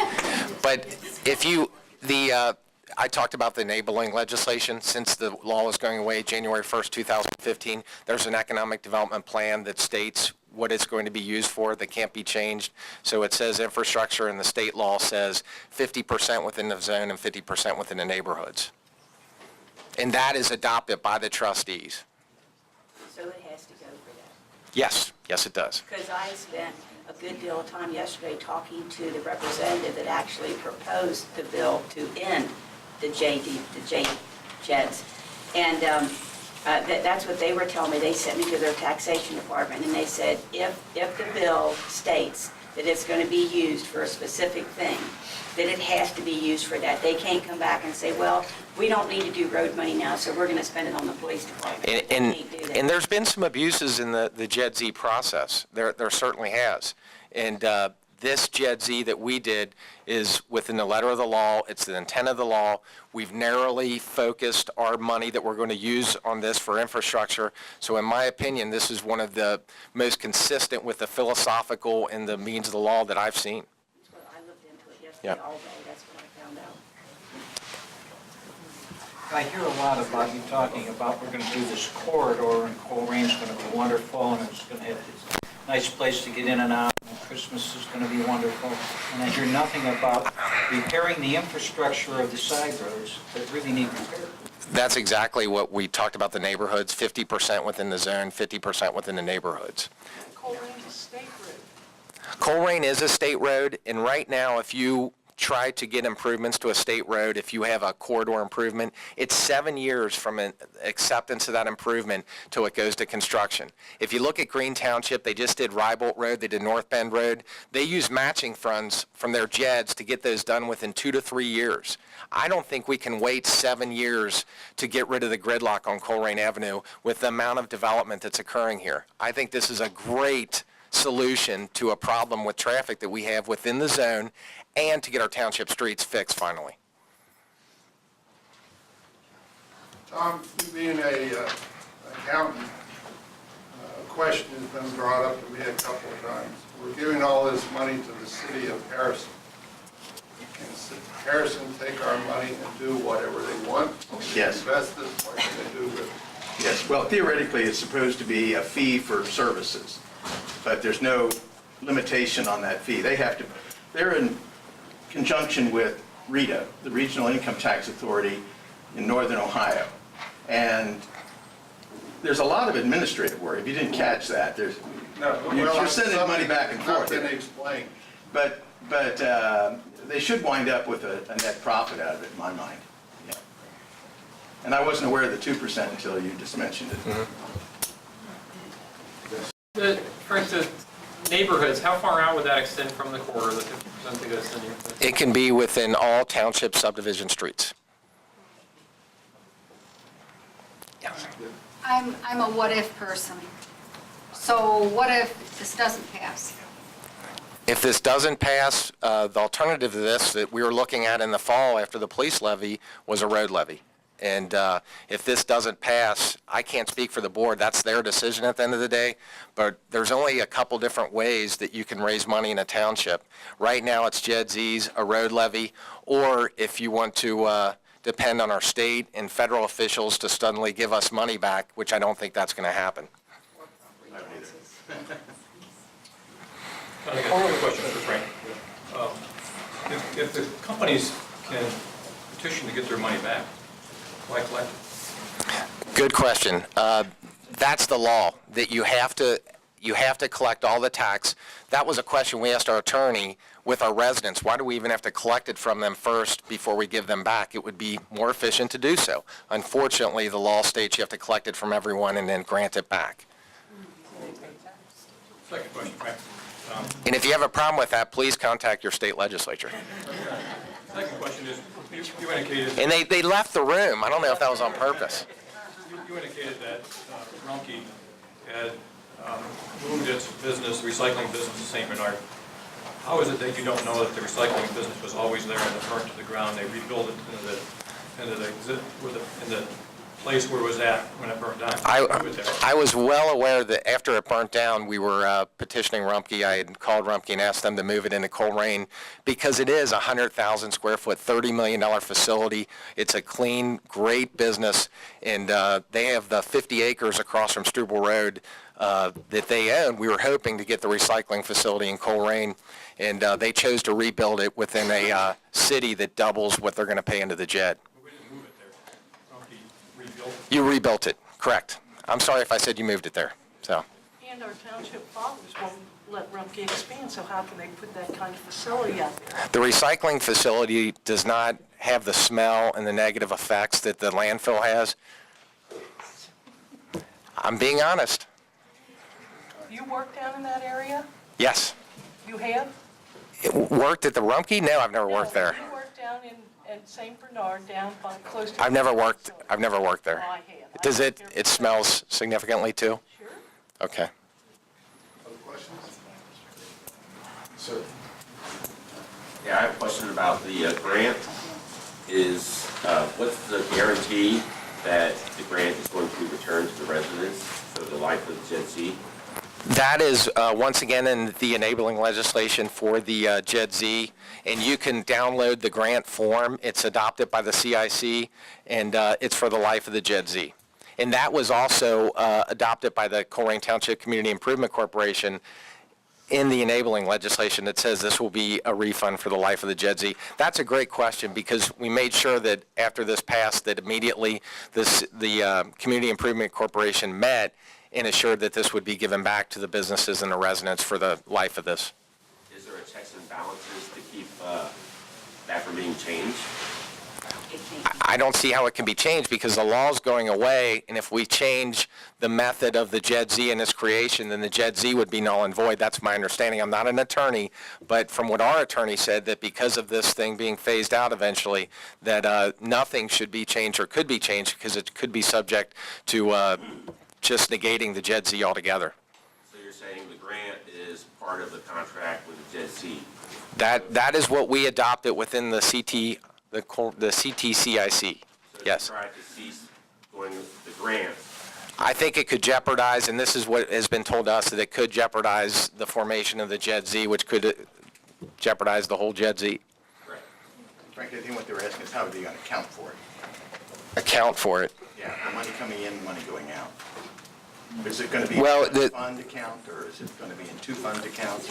But if you, I talked about the enabling legislation. Since the law is going away January 1st, 2015, there's an economic development plan that states what it's going to be used for that can't be changed. So it says infrastructure, and the state law says 50% within the zone and 50% within the neighborhoods. And that is adopted by the trustees. So it has to go for that. Yes, yes it does. Because I spent a good deal of time yesterday talking to the representative that actually proposed the bill to end the JEDs. And that's what they were telling me. They sent me to their taxation department, and they said, if the bill states that it's going to be used for a specific thing, that it has to be used for that. They can't come back and say, well, we don't need to do road money now, so we're going to spend it on the police department. They can't do that. And there's been some abuses in the JED-Z process. There certainly has. And this JED-Z that we did is within the letter of the law. It's the intent of the law. We've narrowly focused our money that we're going to use on this for infrastructure. So in my opinion, this is one of the most consistent with the philosophical and the means of the law that I've seen. I looked into it yesterday all day. That's what I found out. I hear a lot about you talking about we're going to do this corridor, and Colerain's going to be wonderful, and it's going to have this nice place to get in and out, and Christmas is going to be wonderful. And I hear nothing about repairing the infrastructure of the side roads that really need repair. That's exactly what we talked about, the neighborhoods, 50% within the zone, 50% within the neighborhoods. Colerain's a state road. Colerain is a state road, and right now, if you try to get improvements to a state road, if you have a corridor improvement, it's 7 years from an acceptance of that improvement till it goes to construction. If you look at Green Township, they just did Rybolt Road, they did North Bend Road. They use matching funds from their JEDs to get those done within 2 to 3 years. I don't think we can wait 7 years to get rid of the gridlock on Colerain Avenue with the amount of development that's occurring here. I think this is a great solution to a problem with traffic that we have within the zone and to get our township streets fixed finally. Tom, you being a accountant, a question has been brought up to me a couple of times. We're giving all this money to the city of Harrison. Can Harrison take our money and do whatever they want? Yes. Invest it, what can they do with it? Yes, well, theoretically, it's supposed to be a fee for services, but there's no limitation on that fee. They're in conjunction with RITA, the Regional Income Tax Authority in Northern Ohio. And there's a lot of administrative work. If you didn't catch that, you're sending money back and forth. Not been explained. But they should wind up with a net profit out of it, in my mind. Yeah. And I wasn't aware of the 2% until you just mentioned it. For instance, neighborhoods, how far out would that extend from the corridor, the 50% that goes to the neighborhood? It can be within all township subdivision streets. I'm a what-if person. So what if this doesn't pass? If this doesn't pass, the alternative to this that we were looking at in the fall after the police levy was a road levy. And if this doesn't pass, I can't speak for the board. That's their decision at the end of the day. But there's only a couple different ways that you can raise money in a township. Right now, it's JED-Z's, a road levy, or if you want to depend on our state and federal officials to suddenly give us money back, which I don't think that's going to happen. I have a question for Frank. If the companies can petition to get their money back, why collect it? Good question. That's the law, that you have to collect all the tax. That was a question we asked our attorney with our residents. Why do we even have to collect it from them first before we give them back? It would be more efficient to do so. Unfortunately, the law states you have to collect it from everyone and then grant it back. Second question, Frank. And if you have a problem with that, please contact your state legislature. Second question is, you indicated... And they left the room. I don't know if that was on purpose. You indicated that Rumpke had moved its business, recycling business to St. Bernard. How is it that you don't know that the recycling business was always there and it burnt to the ground? They rebuilt it in the place where it was at when it burnt down? I was well aware that after it burnt down, we were petitioning Rumpke. I had called Rumpke and asked them to move it into Colerain because it is a 100,000 square foot, $30 million facility. It's a clean, great business, and they have the 50 acres across from Struble Road that they own. We were hoping to get the recycling facility in Colerain, and they chose to rebuild it within a city that doubles what they're going to pay into the JED. You rebuilt it, correct. I'm sorry if I said you moved it there, so. And our township fathers won't let Rumpke expand, so how can they put that kind of facility out there? The recycling facility does not have the smell and the negative effects that the landfill has. I'm being honest. You work down in that area? Yes. You have? Worked at the Rumpke? No, I've never worked there. You work down in St. Bernard, down by close to... I've never worked there. Oh, I have. Does it smells significantly too? Sure. Okay. Other questions? Sir? Yeah, I have a question about the grant. What's the guarantee that the grant is going to be returned to the residents for the life of the JED-Z? That is, once again, in the enabling legislation for the JED-Z, and you can download the grant form. It's adopted by the CIC, and it's for the life of the JED-Z. And that was also adopted by the Colerain Township Community Improvement Corporation in the enabling legislation that says this will be a refund for the life of the JED-Z. That's a great question because we made sure that after this passed that immediately the Community Improvement Corporation met and assured that this would be given back to the businesses and the residents for the life of this. Is there a checks and balances to keep that from being changed? I don't see how it can be changed because the law's going away, and if we change the method of the JED-Z and its creation, then the JED-Z would be null and void. That's my understanding. I'm not an attorney, but from what our attorney said, that because of this thing being phased out eventually, that nothing should be changed or could be changed because it could be subject to just negating the JED-Z altogether. So you're saying the grant is part of the contract with the JED-Z? That is what we adopted within the CTCIC. So yes. Try to cease going with the grant. I think it could jeopardize, and this is what has been told to us, that it could jeopardize the formation of the JED-Z, which could jeopardize the whole JED-Z. Correct. Frankly, I think what they're asking is how are they going to account for it? Account for it. Yeah, the money coming in, money going out. Is it going to be Well, in one fund account, or is it going to be in two fund accounts?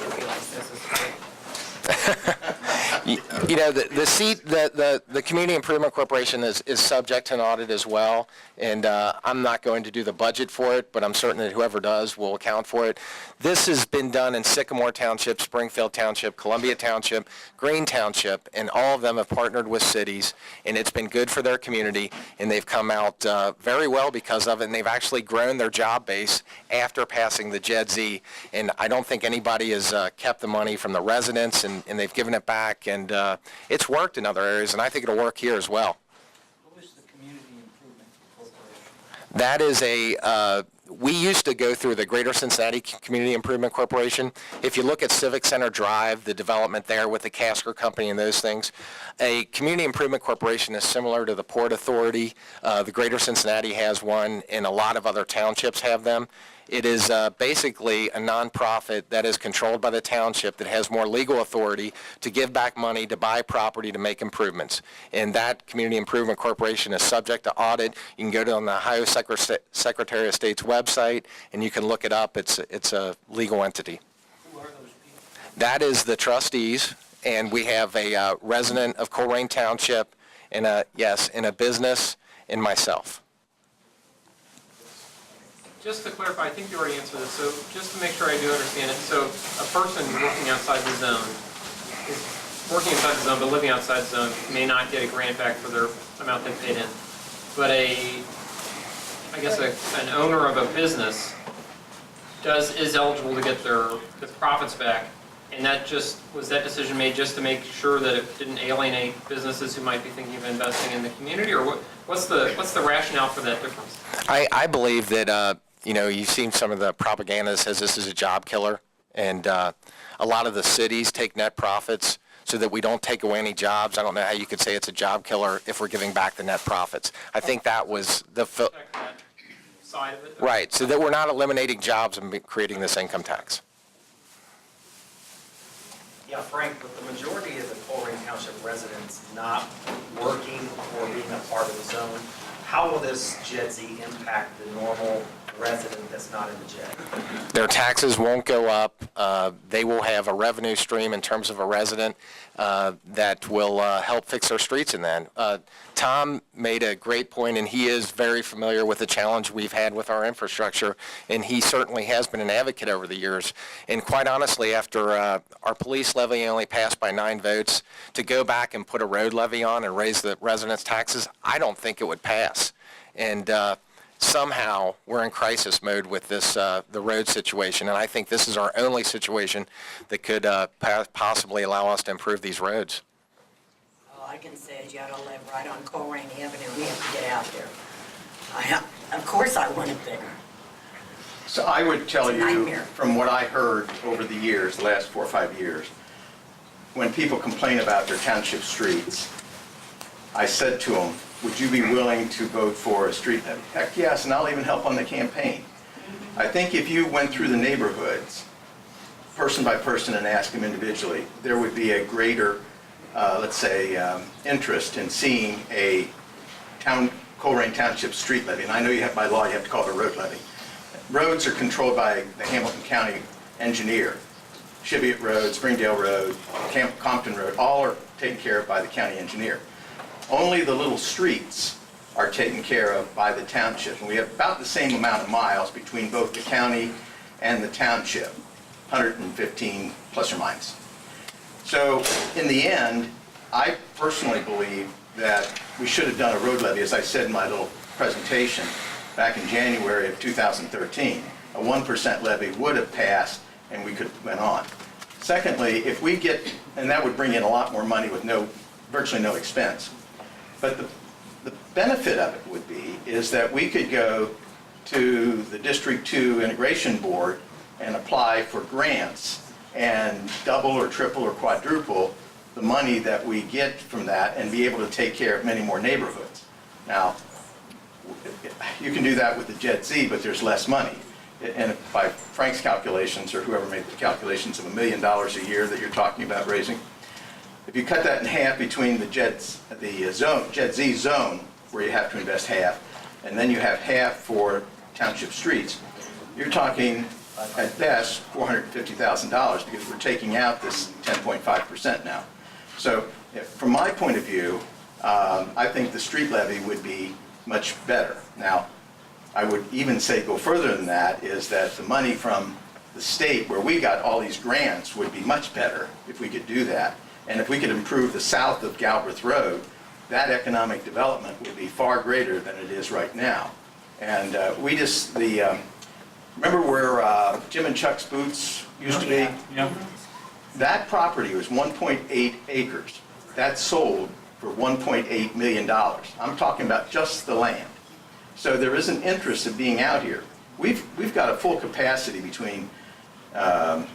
You know, the Community Improvement Corporation is subject to an audit as well, and I'm not going to do the budget for it, but I'm certain that whoever does will account for it. This has been done in Sycamore Township, Springfield Township, Columbia Township, Green Township, and all of them have partnered with cities, and it's been good for their community, and they've come out very well because of it, and they've actually grown their job base after passing the JED-Z, and I don't think anybody has kept the money from the residents, and they've given it back, and it's worked in other areas, and I think it'll work here as well. Who is the Community Improvement Corporation? That is we used to go through the Greater Cincinnati Community Improvement Corporation. If you look at Civic Center Drive, the development there with the Casker Company and those things, a Community Improvement Corporation is similar to the Port Authority. The Greater Cincinnati has one, and a lot of other townships have them. It is basically a nonprofit that is controlled by the township that has more legal authority to give back money to buy property to make improvements. And that Community Improvement Corporation is subject to audit. You can go to the Ohio Secretary of State's website and you can look it up. It's a legal entity. Who are those people? That is the trustees, and we have a resident of Colerain Township, and a business, and myself. Just to clarify, I think you already answered this, so just to make sure I do understand it, so a person working outside the zone, but living outside the zone may not get a grant back for their amount they paid in, but an owner of a business is eligible to get the profits back, And was that decision made just to make sure that it didn't alienate businesses who might be thinking of investing in the community, or what's the rationale for that difference? I believe that, you've seen some of the propaganda that says this is a job killer, and a lot of the cities take net profits so that we don't take away any jobs. I don't know how you could say it's a job killer if we're giving back the net profits. I think that was the... Side of it? Right, so that we're not eliminating jobs and creating this income tax. Yeah, Frank, with the majority of the Colerain Township residents not working or being a part of the zone, how will this JEDZ impact the normal resident that's not in the JED? Their taxes won't go up. They will have a revenue stream in terms of a resident that will help fix our streets in that. Tom made a great point, and he is very familiar with the challenge we've had with our infrastructure, and he certainly has been an advocate over the years. And quite honestly, after our police levy only passed by 9 votes, to go back and put a road levy on and raise the residents' taxes, I don't think it would pass. And somehow we're in crisis mode with this the road situation, and I think this is our only situation that could possibly allow us to improve these roads. All I can say is you gotta live right on Colerain Avenue and you have to get out there. Of course I want it bigger. So I would tell It's a you, nightmare. from what I heard over the years, the last 4 or 5 years, when people complain about their township streets, I said to them, would you be willing to vote for a street levy? Heck yes, and I'll even help on the campaign. I think if you went through the neighborhoods, person by person, and asked them individually, there would be a greater, let's say, interest in seeing a Colerain Township street levy. And I know by law you have to call it a road levy. Roads are controlled by the Hamilton County engineer. Cheviot Road, Springdale Road, Compton Road, all are taken care of by the county engineer. Only the little streets are taken care of by the township. And we have about the same amount of miles between both the county and the township, 115 plus or minus. So in the end, I personally believe that we should have done a road levy, as I said in my little presentation back in January of 2013. A 1% levy would have passed and we could have went on. Secondly, if we get, and that would bring in a lot more money with virtually no expense. But the benefit of it would be is that we could go to the District 2 Integration Board and apply for grants and double or triple or quadruple the money that we get from that and be able to take care of many more neighborhoods. Now, you can do that with the JEDZ, but there's less money. And by Frank's calculations, or whoever made the calculations of $1 million a year that you're talking about raising, if you cut that in half between the JEDZ zone, where you have to invest half, and then you have half for township streets, you're talking, at best, $450,000, because we're taking out this 10.5% now. So from my point of view, I think the street levy would be much better. Now, I would even say go further than that, is that the money from the state, where we got all these grants, would be much better if we could do that. And if we could improve the south of Galbraith Road, that economic development would be far greater than it is right now. And remember where Jim and Chuck's Boots used to be? Yeah. That property was 1.8 acres. That sold for $1.8 million. I'm talking about just the land. So there is an interest in being out here. We've got a full capacity between, I'd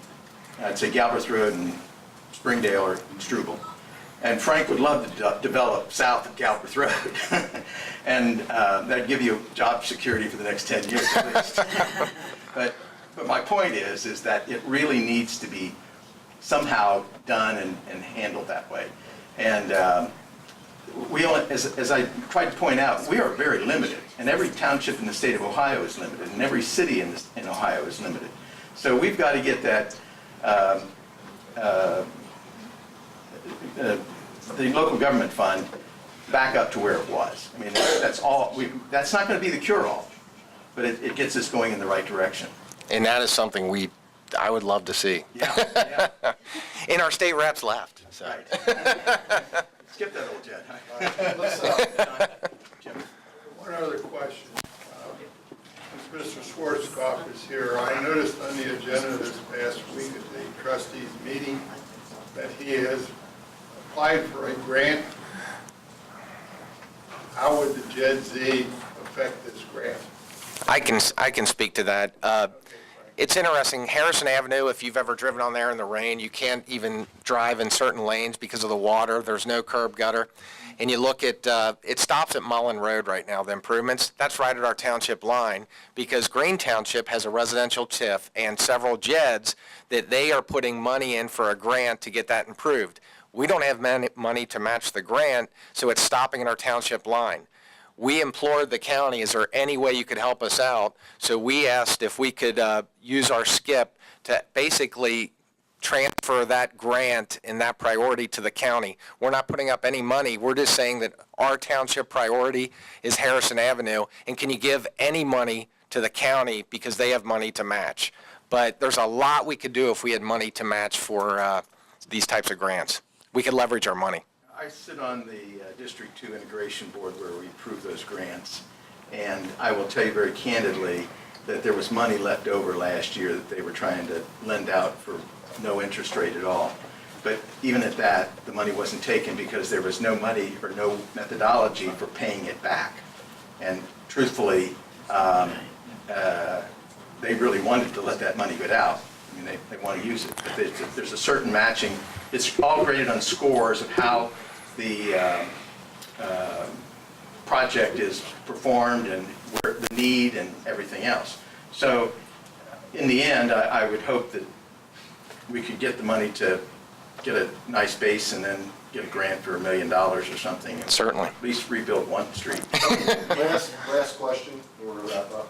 say, Galbraith Road and Springdale or Struble. And Frank would love to develop south of Galbraith Road. And that'd give you job security for the next 10 years at least. But my point is that it really needs to be somehow done and handled that way. And we only, as I tried to point out, we are very limited. And every township in the state of Ohio is limited. And every city in Ohio is limited. So we've got to get that the local government fund back up to where it was. I mean, that's all. That's not going to be the cure-all, but it gets us going in the right direction. And that is something I would love to see. Yeah. And our state reps left. So. Right. Skip that old jet. Jim. One other question. Mr. Schwarzkopf is here. I noticed on the agenda this past week at the trustees meeting that he has applied for a grant. How would the Jed Z affect this grant? I can speak to that. It's interesting, Harrison Avenue, if you've ever driven on there in the rain, you can't even drive in certain lanes because of the water. There's no curb gutter. And you look at, it stops at Mullen Road right now, the improvements. That's right at our township line because Green Township has a residential TIF and several JEDs that they are putting money in for a grant to get that improved. We don't have money to match the grant, so it's stopping at our township line. We implored the county, is there any way you could help us out? So we asked if we could use our skip to basically transfer that grant and that priority to the county. We're not putting up any money. We're just saying that our township priority is Harrison Avenue, and can you give any money to the county because they have money to match? But there's a lot we could do if we had money to match for these types of grants. We could leverage our money. I sit on the District 2 Integration Board where we approve those grants, and I will tell you very candidly that there was money left over last year that they were trying to lend out for no interest rate at all. But even at that, the money wasn't taken because there was no money or no methodology for paying it back. And truthfully, they really wanted to let that money get out. I mean, they want to use it, but there's a certain matching. It's all graded on scores of how the project is performed and where the need and everything else. So in the end, I would hope that we could get the money to get a nice base and then get a grant for $1 million or something. And certainly. At least rebuild one street. Last question, we'll wrap up.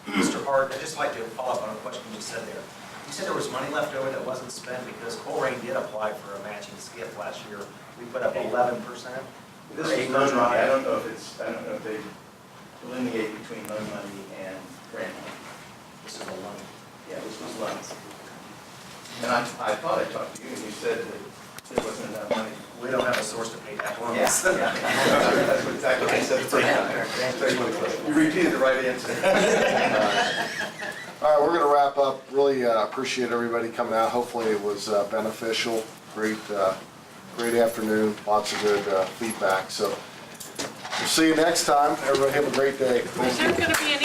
Mr. Hart, I'd just like to follow up on a question you said there. You said there was money left over that wasn't spent because Colerain did apply for a matching skip last year. We put up 11%. This is loan money. I don't know if they delineate between loan money and grant money. This is a loan. Yeah, this was loans. And I thought I talked to you and you said that there wasn't enough money. We don't have a source to pay back loans. Yeah. That's exactly what I said the first time. You repeated the right answer. All right, we're going to wrap up. Really appreciate everybody coming out. Hopefully it was beneficial. Great afternoon. Lots of good feedback. So we'll see you next time. Everybody have a great day. Is there going to be an